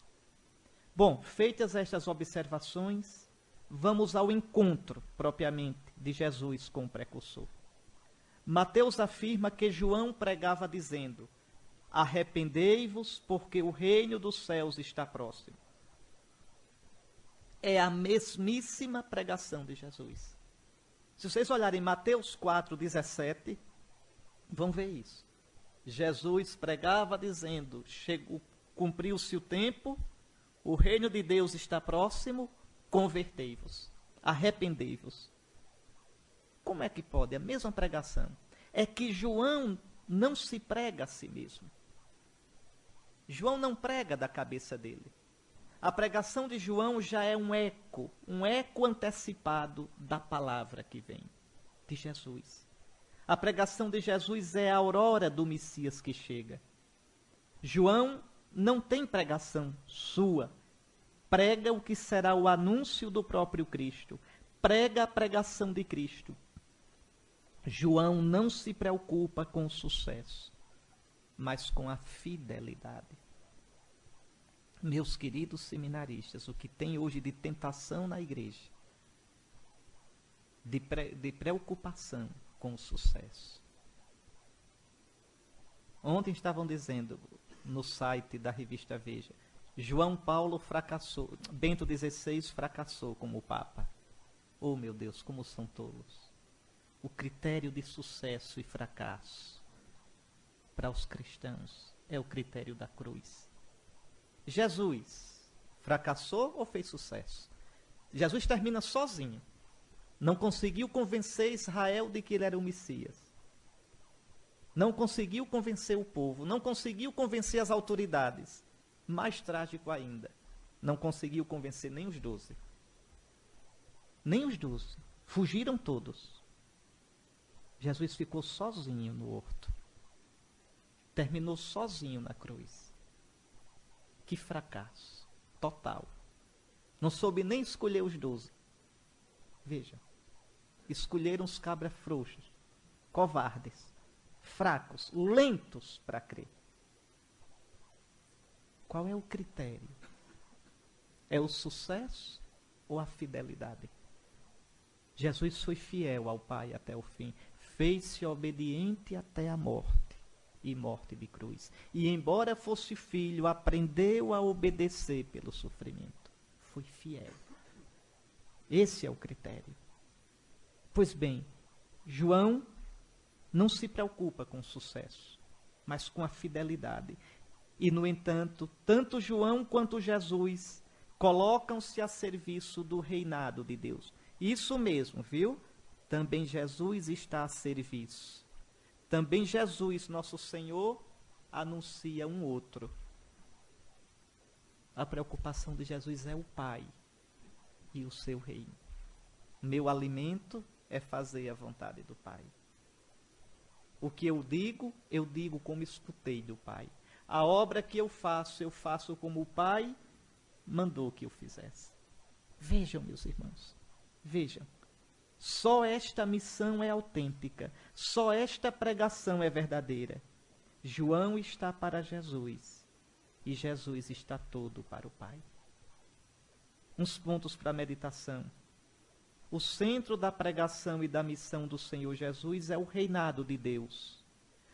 Bom, feitas estas observações, vamos ao encontro, propriamente, de Jesus com o precursor. Mateus afirma que João pregava dizendo: arrependei-vos, porque o reino dos céus está próximo. É a mesmíssima pregação de Jesus. Se vocês olharem Mateus 4:17, vão ver isso. Jesus pregava dizendo: cumpriu-se o tempo, o reino de Deus está próximo, convertei-vos, arrependei-vos. Como é que pode? A mesma pregação. É que João não se prega a si mesmo. João não prega da cabeça dele. A pregação de João já é um eco antecipado da palavra que vem de Jesus. A pregação de Jesus é a aurora do Messias que chega. João não tem pregação sua. Prega o que será o anúncio do próprio Cristo. Prega a pregação de Cristo. João não se preocupa com o sucesso, mas com a fidelidade. Meus queridos seminaristas, o que tem hoje de tentação na igreja, de preocupação com o sucesso. Ontem estavam dizendo no site da revista Veja, João Paulo fracassou, Bento XVI fracassou como Papa. Oh meu Deus, como são tolos. O critério de sucesso e fracasso para os cristãos é o critério da cruz. Jesus fracassou ou fez sucesso? Jesus termina sozinho. Não conseguiu convencer Israel de que ele era o Messias. Não conseguiu convencer o povo. Não conseguiu convencer as autoridades. Mais trágico ainda, não conseguiu convencer nem os 12. Nem os 12. Fugiram todos. Jesus ficou sozinho no horto. Terminou sozinho na cruz. Que fracasso total. Não soube nem escolher os 12. Veja, escolheram os cabras frouxos, covardes, fracos, lentos para crer. Qual é o critério? É o sucesso ou a fidelidade? Jesus foi fiel ao Pai até o fim. Fez-se obediente até a morte, e morte de cruz. E embora fosse filho, aprendeu a obedecer pelo sofrimento. Foi fiel. Esse é o critério. Pois bem, João não se preocupa com o sucesso, mas com a fidelidade. E, no entanto, tanto João quanto Jesus colocam-se a serviço do reinado de Deus. Isso mesmo, viu? Também Jesus está a serviço. Também Jesus, nosso Senhor, anuncia um outro. A preocupação de Jesus é o Pai e o seu reino. Meu alimento é fazer a vontade do Pai. O que eu digo como escutei do Pai. A obra que eu faço como o Pai mandou que eu fizesse. Vejam, meus irmãos, vejam. Só esta missão é autêntica. Só esta pregação é verdadeira. João está para Jesus e Jesus está todo para o Pai. Uns pontos para a meditação. O centro da pregação e da missão do Senhor Jesus é o reinado de Deus,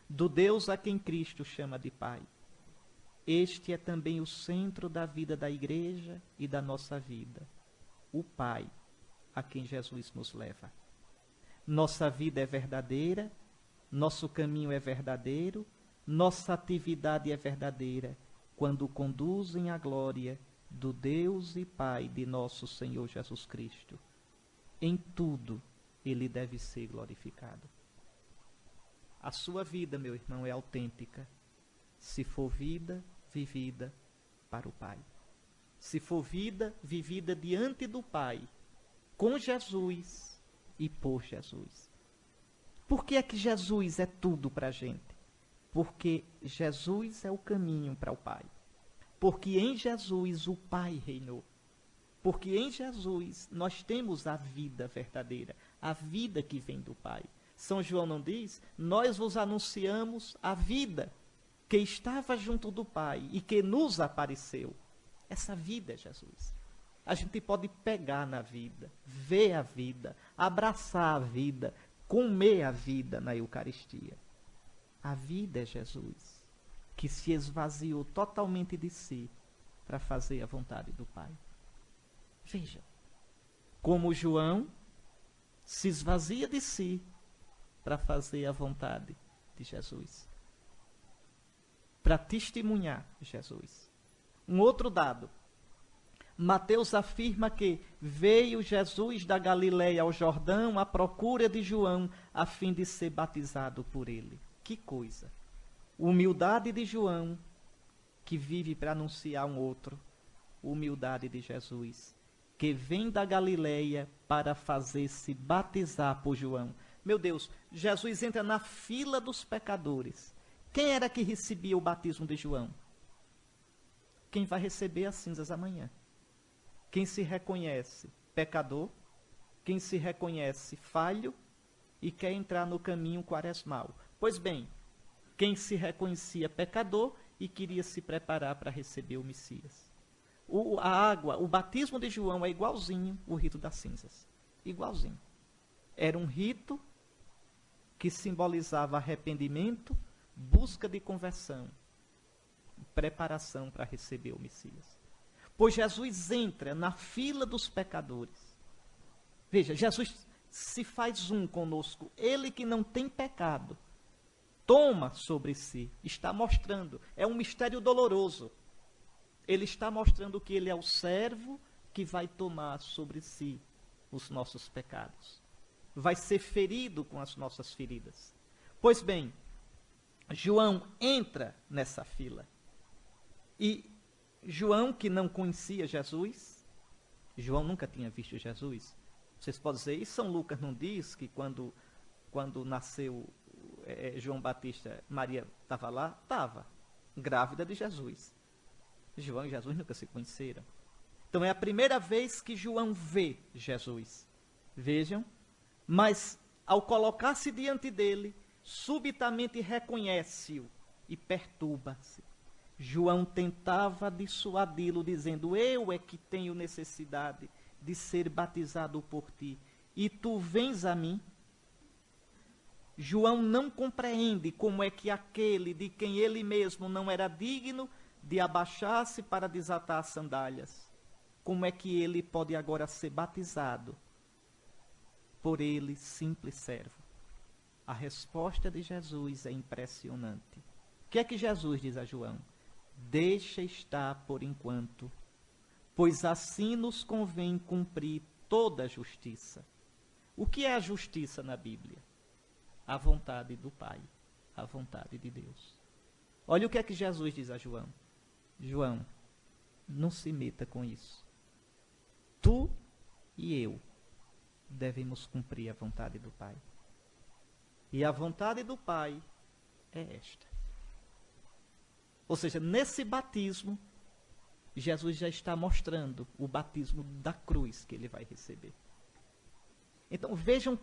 do Deus a quem Cristo chama de Pai. Este é também o centro da vida da igreja e da nossa vida, o Pai a quem Jesus nos leva. Nossa vida é verdadeira, nosso caminho é verdadeiro, nossa atividade é verdadeira, quando conduzem à glória do Deus e Pai de nosso Senhor Jesus Cristo. Em tudo ele deve ser glorificado. A sua vida, meu irmão, é autêntica, se for vida vivida para o Pai. Se for vida vivida diante do Pai, com Jesus e por Jesus. Por que é que Jesus é tudo para a gente? Porque Jesus é o caminho para o Pai. Porque em Jesus o Pai reinou. Porque em Jesus nós temos a vida verdadeira, a vida que vem do Pai. São João não diz? Nós vos anunciamos a vida que estava junto do Pai e que nos apareceu. Essa vida é Jesus. A gente pode pegar na vida, ver a vida, abraçar a vida, comer a vida na Eucaristia. A vida é Jesus, que se esvaziou totalmente de si para fazer a vontade do Pai. Vejam, como João se esvazia de si para fazer a vontade de Jesus, para testemunhar Jesus. Um outro dado, Mateus afirma que veio Jesus da Galileia ao Jordão à procura de João, a fim de ser batizado por ele. Que coisa! Humildade de João, que vive para anunciar um outro. Humildade de Jesus, que vem da Galileia para fazer-se batizar por João. Meu Deus, Jesus entra na fila dos pecadores. Quem era que recebia o batismo de João? Quem vai receber as cinzas amanhã. Quem se reconhece pecador, quem se reconhece falho e quer entrar no caminho quaresmal. Pois bem, quem se reconhecia pecador e queria se preparar para receber o Messias. A água, o batismo de João é igualzinho o rito das cinzas. Igualzinho. Era um rito que simbolizava arrependimento, busca de conversão, preparação para receber o Messias. Pois Jesus entra na fila dos pecadores. Veja, Jesus se faz um conosco. Ele que não tem pecado, toma sobre si, está mostrando. É um mistério doloroso. Ele está mostrando que ele é o servo que vai tomar sobre si os nossos pecados. Vai ser ferido com as nossas feridas. Pois bem, João entra nessa fila. E João, que não conhecia Jesus, João nunca tinha visto Jesus. Vocês podem dizer, e São Lucas não diz que quando nasceu João Batista, Maria estava lá? Estava, grávida de Jesus. João e Jesus nunca se conheceram. Então é a primeira vez que João vê Jesus. Vejam, mas ao colocar-se diante dele, subitamente reconhece-o e perturba-se. João tentava dissuadi-lo, dizendo, eu é que tenho necessidade de ser batizado por ti, e tu vens a mim? João não compreende como é que aquele de quem ele mesmo não era digno de abaixar-se para desatar as sandálias, como é que ele pode agora ser batizado por ele, simples servo? A resposta de Jesus é impressionante. O que é que Jesus diz a João? deixa estar por enquanto, pois assim nos convém cumprir toda a justiça. O que é a justiça na Bíblia? A vontade do Pai, a vontade de Deus. Olha o que é que Jesus diz a João. João, não se meta com isso. Tu e eu devemos cumprir a vontade do Pai. E a vontade do Pai é esta. Ou seja, nesse batismo, Jesus já está mostrando o batismo da cruz que ele vai receber. Então vejam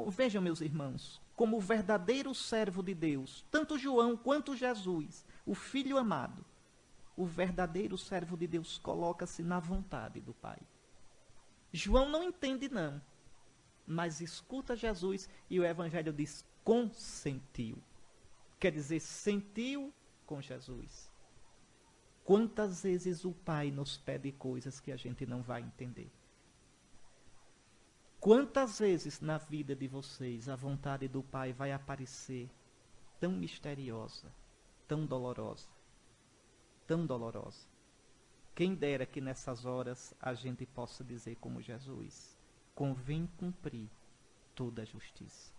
vejam, meus irmãos, como o verdadeiro servo de Deus, tanto João quanto Jesus, o Filho amado, o verdadeiro servo de Deus coloca-se na vontade do Pai. João não entende não, mas escuta Jesus e o Evangelho diz consentiu. Quer dizer, sentiu com Jesus. Quantas vezes o Pai nos pede coisas que a gente não vai entender? Quantas vezes na vida de vocês a vontade do Pai vai aparecer tão misteriosa, tão dolorosa, tão dolorosa? Quem dera que nessas horas a gente possa dizer como Jesus, convém cumprir toda a justiça.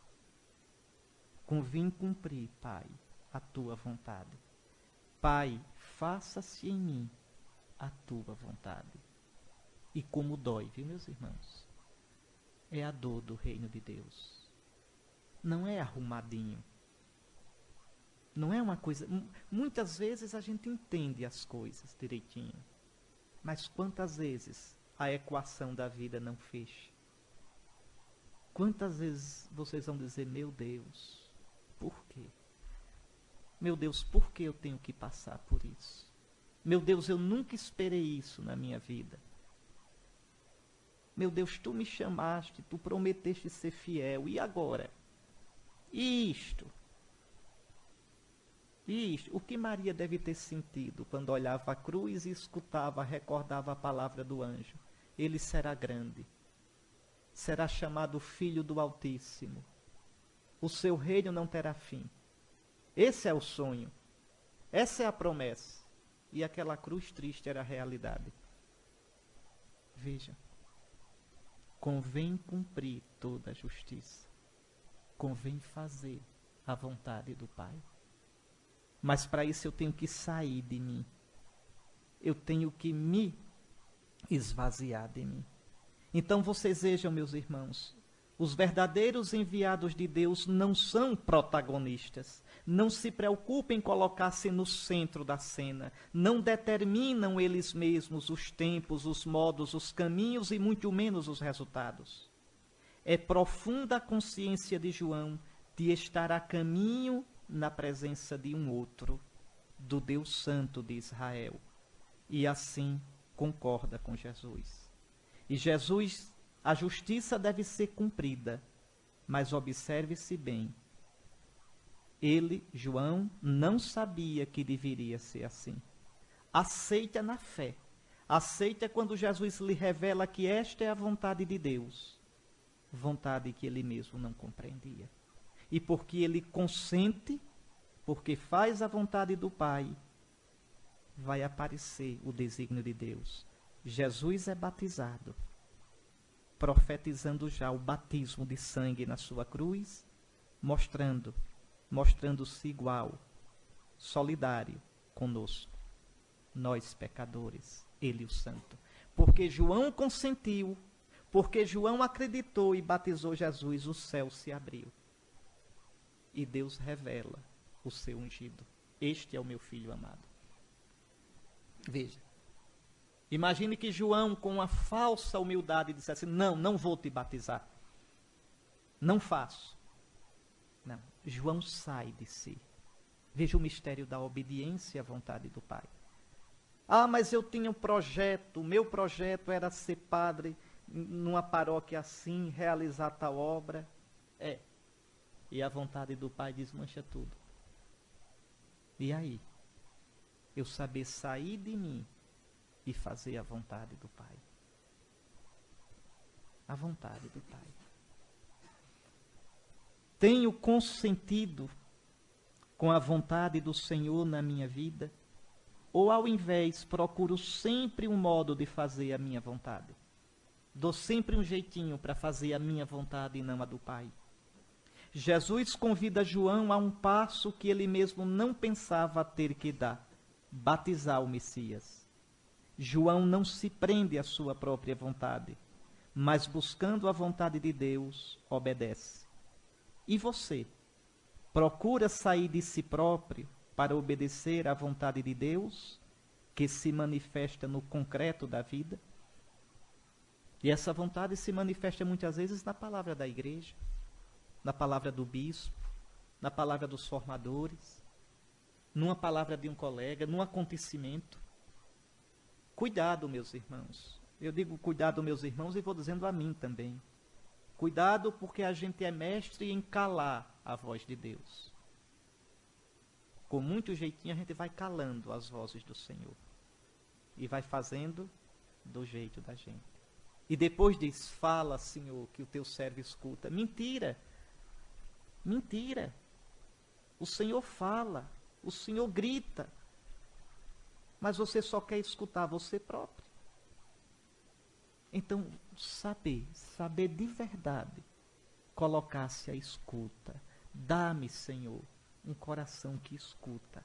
Convém cumprir, Pai, a tua vontade. Pai, faça-se em mim a tua vontade. E como dói, viu, meus irmãos? É a dor do reino de Deus. Não é arrumadinho. Não é uma coisa... Muitas vezes a gente entende as coisas direitinho. Mas quantas vezes a equação da vida não fecha? Quantas vezes vocês vão dizer, meu Deus, por quê? Meu Deus, por que eu tenho que passar por isso? Meu Deus, eu nunca esperei isso na minha vida. Meu Deus, tu me chamaste, tu prometeste ser fiel, e agora? E isto? O que Maria deve ter sentido quando olhava a cruz e escutava, recordava a palavra do anjo? Ele será grande, será chamado Filho do Altíssimo. O seu reino não terá fim. Esse é o sonho, essa é a promessa. E aquela cruz triste era a realidade. Veja, convém cumprir toda a justiça, convém fazer a vontade do Pai. Mas para isso eu tenho que sair de mim. Eu tenho que me esvaziar de mim. Então vocês vejam, meus irmãos, os verdadeiros enviados de Deus não são protagonistas. Não se preocupem em colocar-se no centro da cena. Não determinam eles mesmos os tempos, os modos, os caminhos e muito menos os resultados. É profunda a consciência de João de estar a caminho na presença de um outro, do Deus Santo de Israel. E assim concorda com Jesus. E Jesus, a justiça deve ser cumprida, mas observe-se bem. Ele, João, não sabia que deveria ser assim. Aceita na fé. Aceita quando Jesus lhe revela que esta é a vontade de Deus. Vontade que ele mesmo não compreendia. E porque ele consente, porque faz a vontade do Pai, vai aparecer o desígnio de Deus. Jesus é batizado, profetizando já o batismo de sangue na sua cruz, mostrando-se igual, solidário conosco, nós pecadores, ele o santo. Porque João consentiu, porque João acreditou e batizou Jesus, o céu se abriu. E Deus revela o seu ungido. Este é o meu filho amado. Veja. Imagine que João, com uma falsa humildade, dissesse, não vou te batizar. Não faço. Não. João sai de si. Veja o mistério da obediência à vontade do Pai. Ah, mas eu tinha um projeto, o meu projeto era ser padre numa paróquia assim, realizar tal obra. E a vontade do Pai desmancha tudo. E aí? Eu saber sair de mim e fazer a vontade do Pai. A vontade do Pai. Tenho consentido com a vontade do Senhor na minha vida? Ou ao invés, procuro sempre um modo de fazer a minha vontade? Dou sempre um jeitinho para fazer a minha vontade e não a do Pai. Jesus convida João a um passo que ele mesmo não pensava ter que dar: batizar o Messias. João não se prende à sua própria vontade, mas buscando a vontade de Deus, obedece. E você? Procura sair de si próprio para obedecer à vontade de Deus, que se manifesta no concreto da vida? E essa vontade se manifesta muitas vezes na palavra da igreja, na palavra do bispo, na palavra dos formadores, numa palavra de um colega, num acontecimento. Cuidado, meus irmãos. Eu digo cuidado, meus irmãos, e vou dizendo a mim também. Cuidado, porque a gente é mestre em calar a voz de Deus. Com muito jeitinho a gente vai calando as vozes do Senhor. E vai fazendo do jeito da gente. E depois diz: fala, Senhor, que o teu servo escuta. Mentira. Mentira. O Senhor fala. O Senhor grita. Mas você só quer escutar você próprio. Então, saber de verdade, colocar-se à escuta. Dá-me, Senhor, um coração que escuta.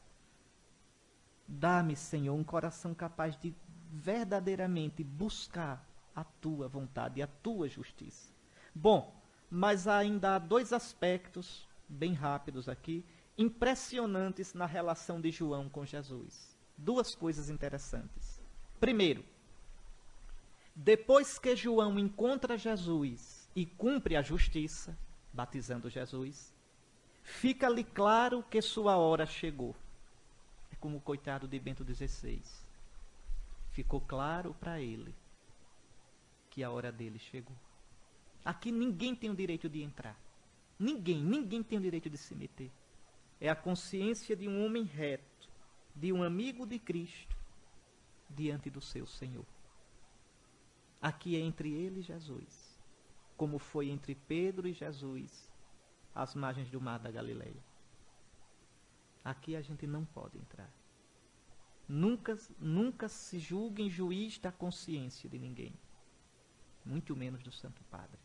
Dá-me, Senhor, um coração capaz de verdadeiramente buscar a tua vontade e a tua justiça. Bom, mas ainda há dois aspectos, bem rápidos aqui, impressionantes na relação de João com Jesus. Duas coisas interessantes. Primeiro, depois que João encontra Jesus e cumpre a justiça, batizando Jesus, fica-lhe claro que sua hora chegou. É como o coitado de Bento XVI. Ficou claro para ele que a hora dele chegou. Aqui ninguém tem o direito de entrar. Ninguém tem o direito de se meter. É a consciência de um homem reto, de um amigo de Cristo, diante do seu Senhor. Aqui é entre ele e Jesus, como foi entre Pedro e Jesus, às margens do mar da Galileia. Aqui a gente não pode entrar. Nunca se julguem juiz da consciência de ninguém, muito menos do Santo Padre,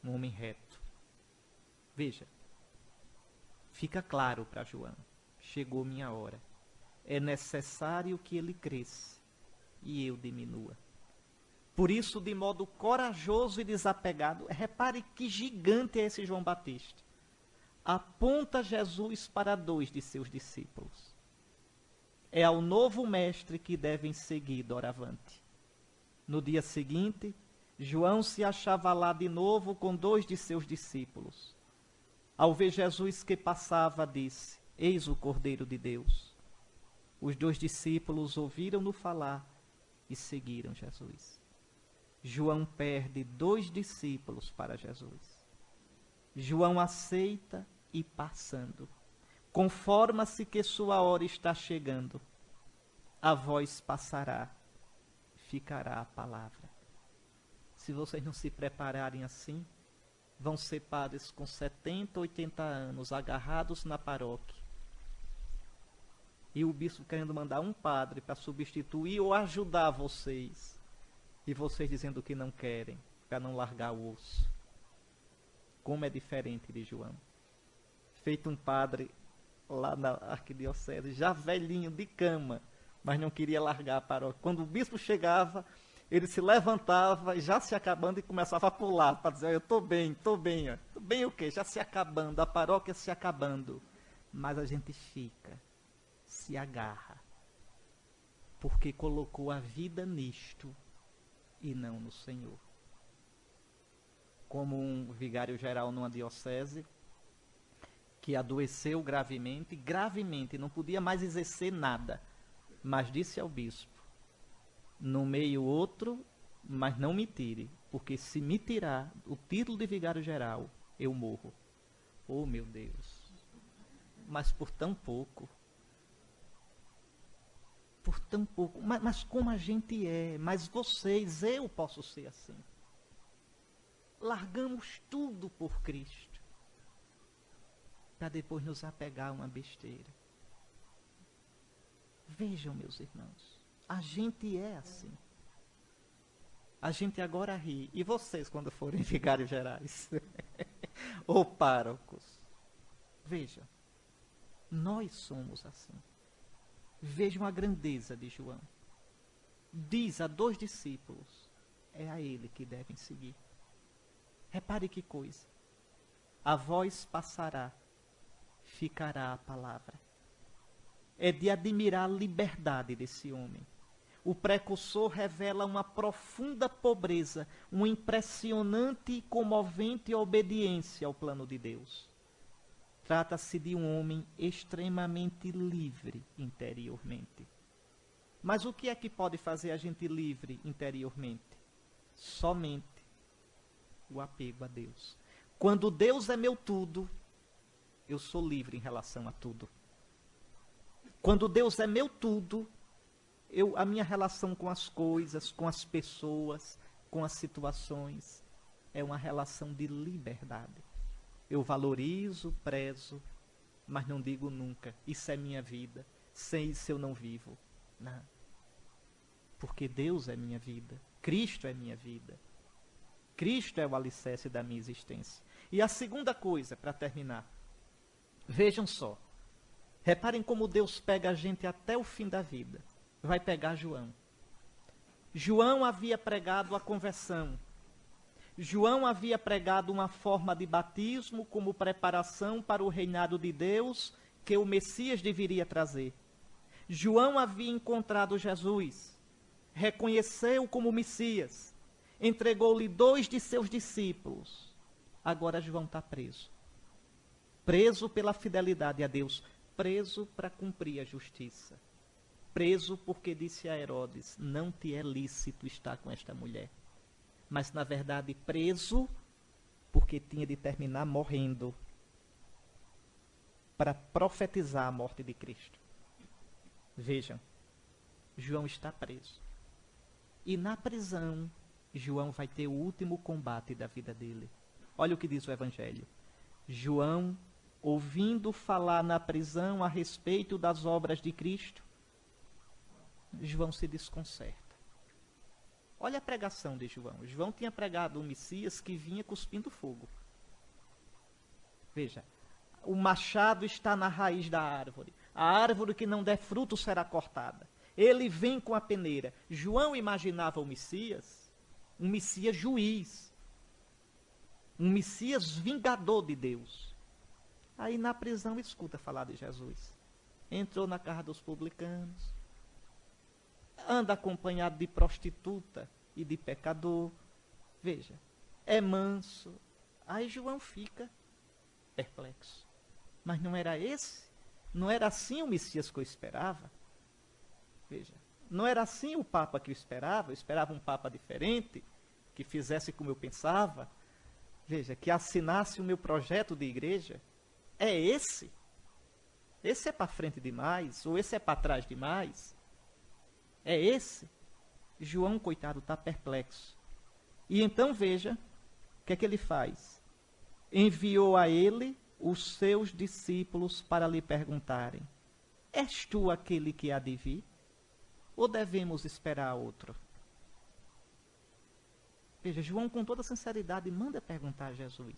um homem reto. Veja, fica claro para João: chegou minha hora. É necessário que ele cresça e eu diminua. Por isso, de modo corajoso e desapegado, repare que gigante é esse João Batista. Aponta Jesus para dois de seus discípulos. É ao novo mestre que devem seguir doravante. No dia seguinte, João se achava lá de novo com dois de seus discípulos. Ao ver Jesus que passava, disse: eis o Cordeiro de Deus. Os dois discípulos ouviram-no falar e seguiram Jesus. João perde dois discípulos para Jesus. João aceita e, passando, conforma-se que sua hora está chegando. A voz passará, ficará a palavra. Se vocês não se prepararem assim, vão ser padres com 70, 80 anos, agarrados na paróquia. E o bispo querendo mandar um padre para substituir ou ajudar vocês. E vocês dizendo que não querem, para não largar o osso. Como é diferente de João. Feito um padre lá na arquidiocese, já velhinho, de cama, mas não queria largar a paróquia. Quando o bispo chegava, ele se levantava, já se acabando, e começava a pular, para dizer: eu estou bem, estou bem. Estou bem o quê? Já se acabando, a paróquia se acabando. Mas a gente fica, se agarra, porque colocou a vida nisto e não no Senhor. Como um vigário-geral numa diocese, que adoeceu gravemente, não podia mais exercer nada, mas disse ao bispo: nomeie outro, mas não me tire, porque se me tirar o título de vigário-geral, eu morro. Oh, meu Deus! Mas por tão pouco. Por tão pouco. Mas como a gente é, mas vocês, eu posso ser assim. Largamos tudo por Cristo, para depois nos apegar a uma besteira. Vejam, meus irmãos, a gente é assim. A gente agora ri. E vocês, quando forem vigários gerais? Ou párocos? Vejam, nós somos assim. Vejam a grandeza de João. Diz a 2 discípulos, é a ele que devem seguir. Repare que coisa. A voz passará, ficará a palavra. É de admirar a liberdade desse homem. O precursor revela uma profunda pobreza, uma impressionante e comovente obediência ao plano de Deus. Trata-se de um homem extremamente livre interiormente. Mas o que é que pode fazer a gente livre interiormente? Somente o apego a Deus. Quando Deus é meu tudo, eu sou livre em relação a tudo. Quando Deus é meu tudo, a minha relação com as coisas, com as pessoas, com as situações, é uma relação de liberdade. Eu valorizo, prezo, mas não digo nunca, isso é minha vida, sem isso eu não vivo. Não. Porque Deus é minha vida, Cristo é minha vida. Cristo é o alicerce da minha existência. E a segunda coisa, para terminar, vejam só, reparem como Deus pega a gente até o fim da vida. Vai pegar João. João havia pregado a conversão. João havia pregado uma forma de batismo como preparação para o reinado de Deus que o Messias deveria trazer. João havia encontrado Jesus, reconheceu como Messias, entregou-lhe 2 de seus discípulos. Agora João está preso. Preso pela fidelidade a Deus, preso para cumprir a justiça. Preso porque disse a Herodes, não te é lícito estar com esta mulher. Mas, na verdade, preso porque tinha de terminar morrendo para profetizar a morte de Cristo. Vejam, João está preso. E na prisão, João vai ter o último combate da vida dele. Olha o que diz o Evangelho. João, ouvindo falar na prisão a respeito das obras de Cristo, João se desconcerta. Olha a pregação de João. João tinha pregado um Messias que vinha cuspindo fogo. Veja, o machado está na raiz da árvore. A árvore que não der fruto será cortada. Ele vem com a peneira. João imaginava o Messias, um Messias juiz, um Messias vingador de Deus. Aí na prisão escuta falar de Jesus. Entrou na casa dos publicanos, anda acompanhado de prostituta e de pecador. Veja, é manso. Aí João fica perplexo. Mas não era esse? Não era assim o Messias que eu esperava? Veja, não era assim o Papa que eu esperava um Papa diferente, que fizesse como eu pensava. Veja, que assinasse o meu projeto de igreja. É esse? Esse é para frente demais? Ou esse é para trás demais? É esse? João, coitado, está perplexo. E então veja, o que é que ele faz? Enviou a ele os seus discípulos para lhe perguntarem, és tu aquele que há de vir? Ou devemos esperar outro? Veja, João com toda sinceridade manda perguntar a Jesus,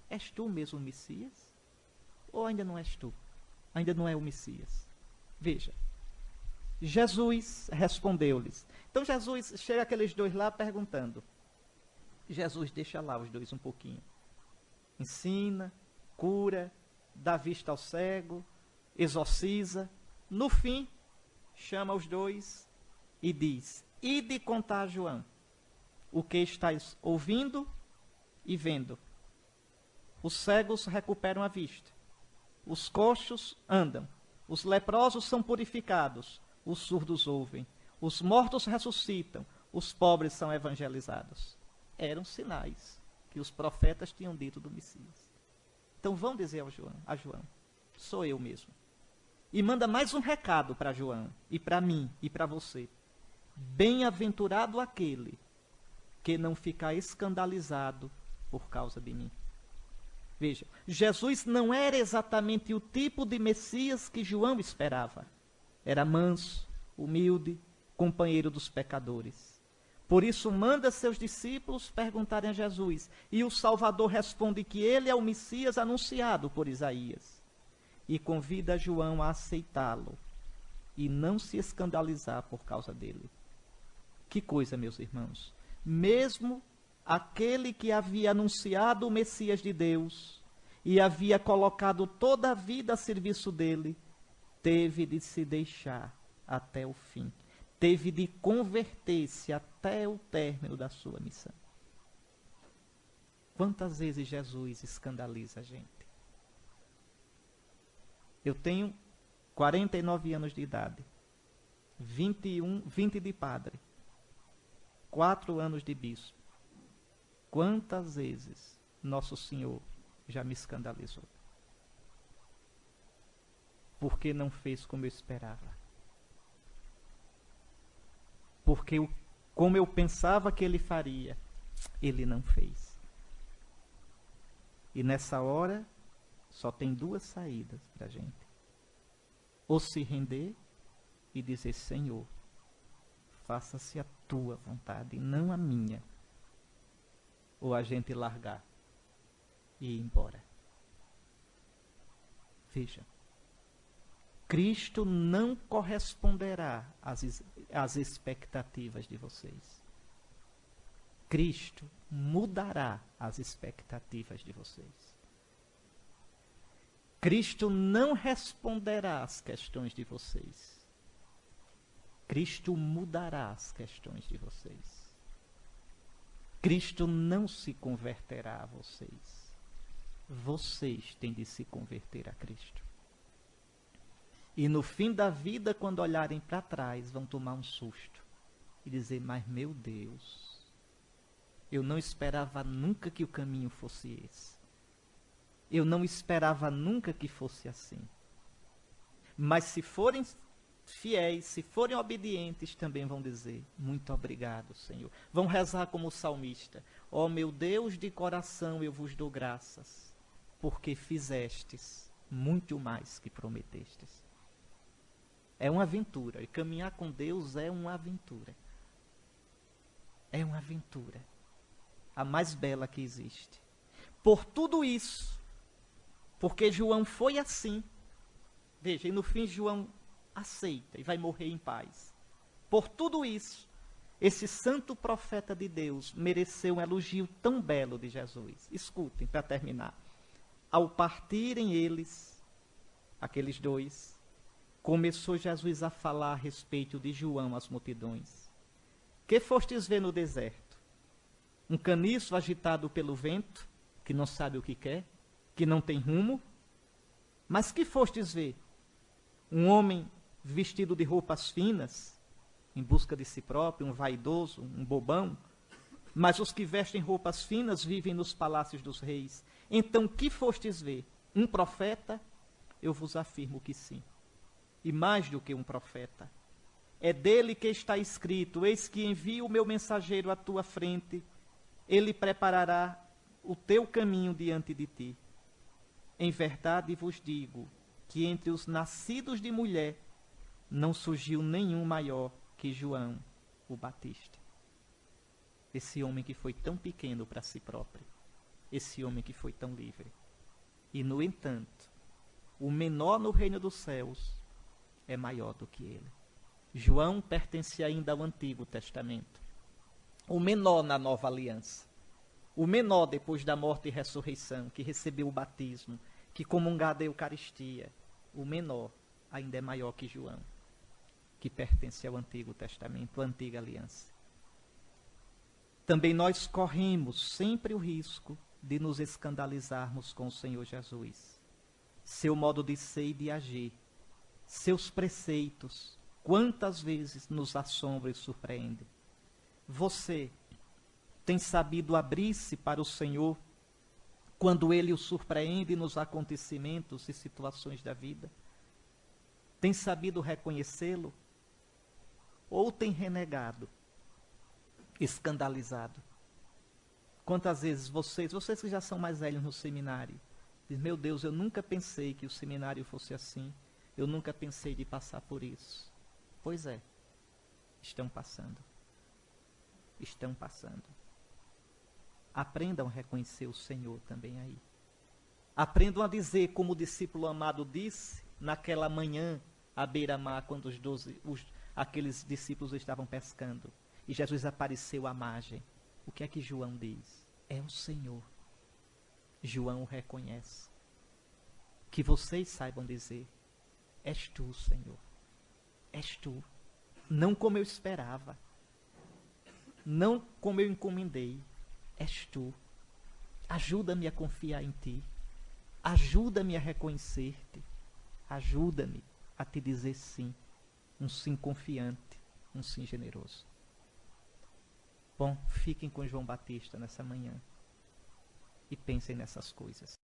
és tu mesmo o Messias? Ou ainda não és tu? Ainda não é o Messias? Veja, Jesus respondeu-lhes. Então Jesus chega aqueles 2 lá perguntando. Jesus deixa lá os 2 um pouquinho. Ensina, cura, dá vista ao cego, exorciza. No fim, chama os 2 e diz, ide contar a João o que estáis ouvindo e vendo. Os cegos recuperam a vista, os coxos andam, os leprosos são purificados, os surdos ouvem, os mortos ressuscitam, os pobres são evangelizados. Eram sinais que os profetas tinham dito do Messias. Então vão dizer a João, sou eu mesmo. E manda mais um recado para João, e para mim, e para você. Bem-aventurado aquele que não ficar escandalizado por causa de mim. Veja, Jesus não era exatamente o tipo de Messias que João esperava. Era manso, humilde, companheiro dos pecadores. Por isso manda seus discípulos perguntarem a Jesus. E o Salvador responde que ele é o Messias anunciado por Isaías. E convida João a aceitá-lo e não se escandalizar por causa dele. Que coisa, meus irmãos. Mesmo aquele que havia anunciado o Messias de Deus e havia colocado toda a vida a serviço dele, teve de se deixar até o fim. Teve de converter-se até o término da sua missão. Quantas vezes Jesus escandaliza a gente? Eu tenho 49 anos de idade, 20 de padre, 4 anos de bispo. Quantas vezes Nosso Senhor já me escandalizou? Porque não fez como eu esperava. Porque como eu pensava que ele faria, ele não fez. E nessa hora, só tem 2 saídas para a gente. Ou se render e dizer, Senhor, faça-se a tua vontade, não a minha. Ou a gente largar e ir embora. Veja. Cristo não corresponderá às expectativas de vocês. Cristo mudará as expectativas de vocês. Cristo não responderá às questões de vocês. Cristo mudará as questões de vocês. Cristo não se converterá a vocês. Vocês têm de se converter a Cristo. E no fim da vida, quando olharem para trás, vão tomar um susto e dizer, mas meu Deus, eu não esperava nunca que o caminho fosse esse. Eu não esperava nunca que fosse assim. Mas se forem fiéis, se forem obedientes, também vão dizer, muito obrigado, Senhor. Vão rezar como o salmista, ó meu Deus, de coração eu vos dou graças, porque fizestes muito mais que prometestes. É uma aventura. E caminhar com Deus é uma aventura. É uma aventura. A mais bela que existe. Por tudo isso, porque João foi assim. Veja, e no fim João aceita e vai morrer em paz. Por tudo isso, esse santo profeta de Deus mereceu um elogio tão belo de Jesus. Escutem, para terminar. Ao partirem eles, aqueles 2, começou Jesus a falar a respeito de João às multidões. Que fostes ver no deserto? Um caniço agitado pelo vento, que não sabe o que quer, que não tem rumo? Mas que fostes ver? Um homem vestido de roupas finas, em busca de si próprio, um vaidoso, um bobão? Mas os que vestem roupas finas vivem nos palácios dos reis. Então, que fostes ver? Um profeta? Eu vos afirmo que sim. E mais do que um profeta. É dele que está escrito, eis que envio o meu mensageiro à tua frente, ele preparará o teu caminho diante de ti. Em verdade vos digo, que entre os nascidos de mulher, não surgiu nenhum maior que João, o Batista. Esse homem que foi tão pequeno para si próprio, esse homem que foi tão livre. E, no entanto, o menor no reino dos céus é maior do que ele. João pertencia ainda ao Antigo Testamento. O menor na Nova Aliança. O menor depois da morte e ressurreição, que recebeu o batismo, que comungava da Eucaristia. O menor ainda é maior que João, que pertence ao Antigo Testamento, à Antiga Aliança. Também nós corremos sempre o risco de nos escandalizarmos com o Senhor Jesus. Seu modo de ser e de agir, seus preceitos, quantas vezes nos assombra e surpreende. Você tem sabido abrir-se para o Senhor quando Ele o surpreende nos acontecimentos e situações da vida? Tem sabido reconhecê-lo? Ou tem renegado, escandalizado? Quantas vezes vocês que já são mais velhos no seminário, dizem, meu Deus, eu nunca pensei que o seminário fosse assim. Eu nunca pensei de passar por isso. Pois é, estão passando. Estão passando. Aprendam a reconhecer o Senhor também aí. Aprendam a dizer, como o discípulo amado disse, naquela manhã, à beira-mar, quando aqueles discípulos estavam pescando. E Jesus apareceu à margem. O que é que João diz? É o Senhor. João o reconhece. Que vocês saibam dizer, és tu, Senhor. És tu. Não como eu esperava. Não como eu encomendei. És tu. Ajuda-me a confiar em ti. Ajuda-me a reconhecer-te. Ajuda-me a te dizer sim. Um sim confiante. Um sim generoso. Bom, fiquem com João Batista nessa manhã. E pensem nessas coisas.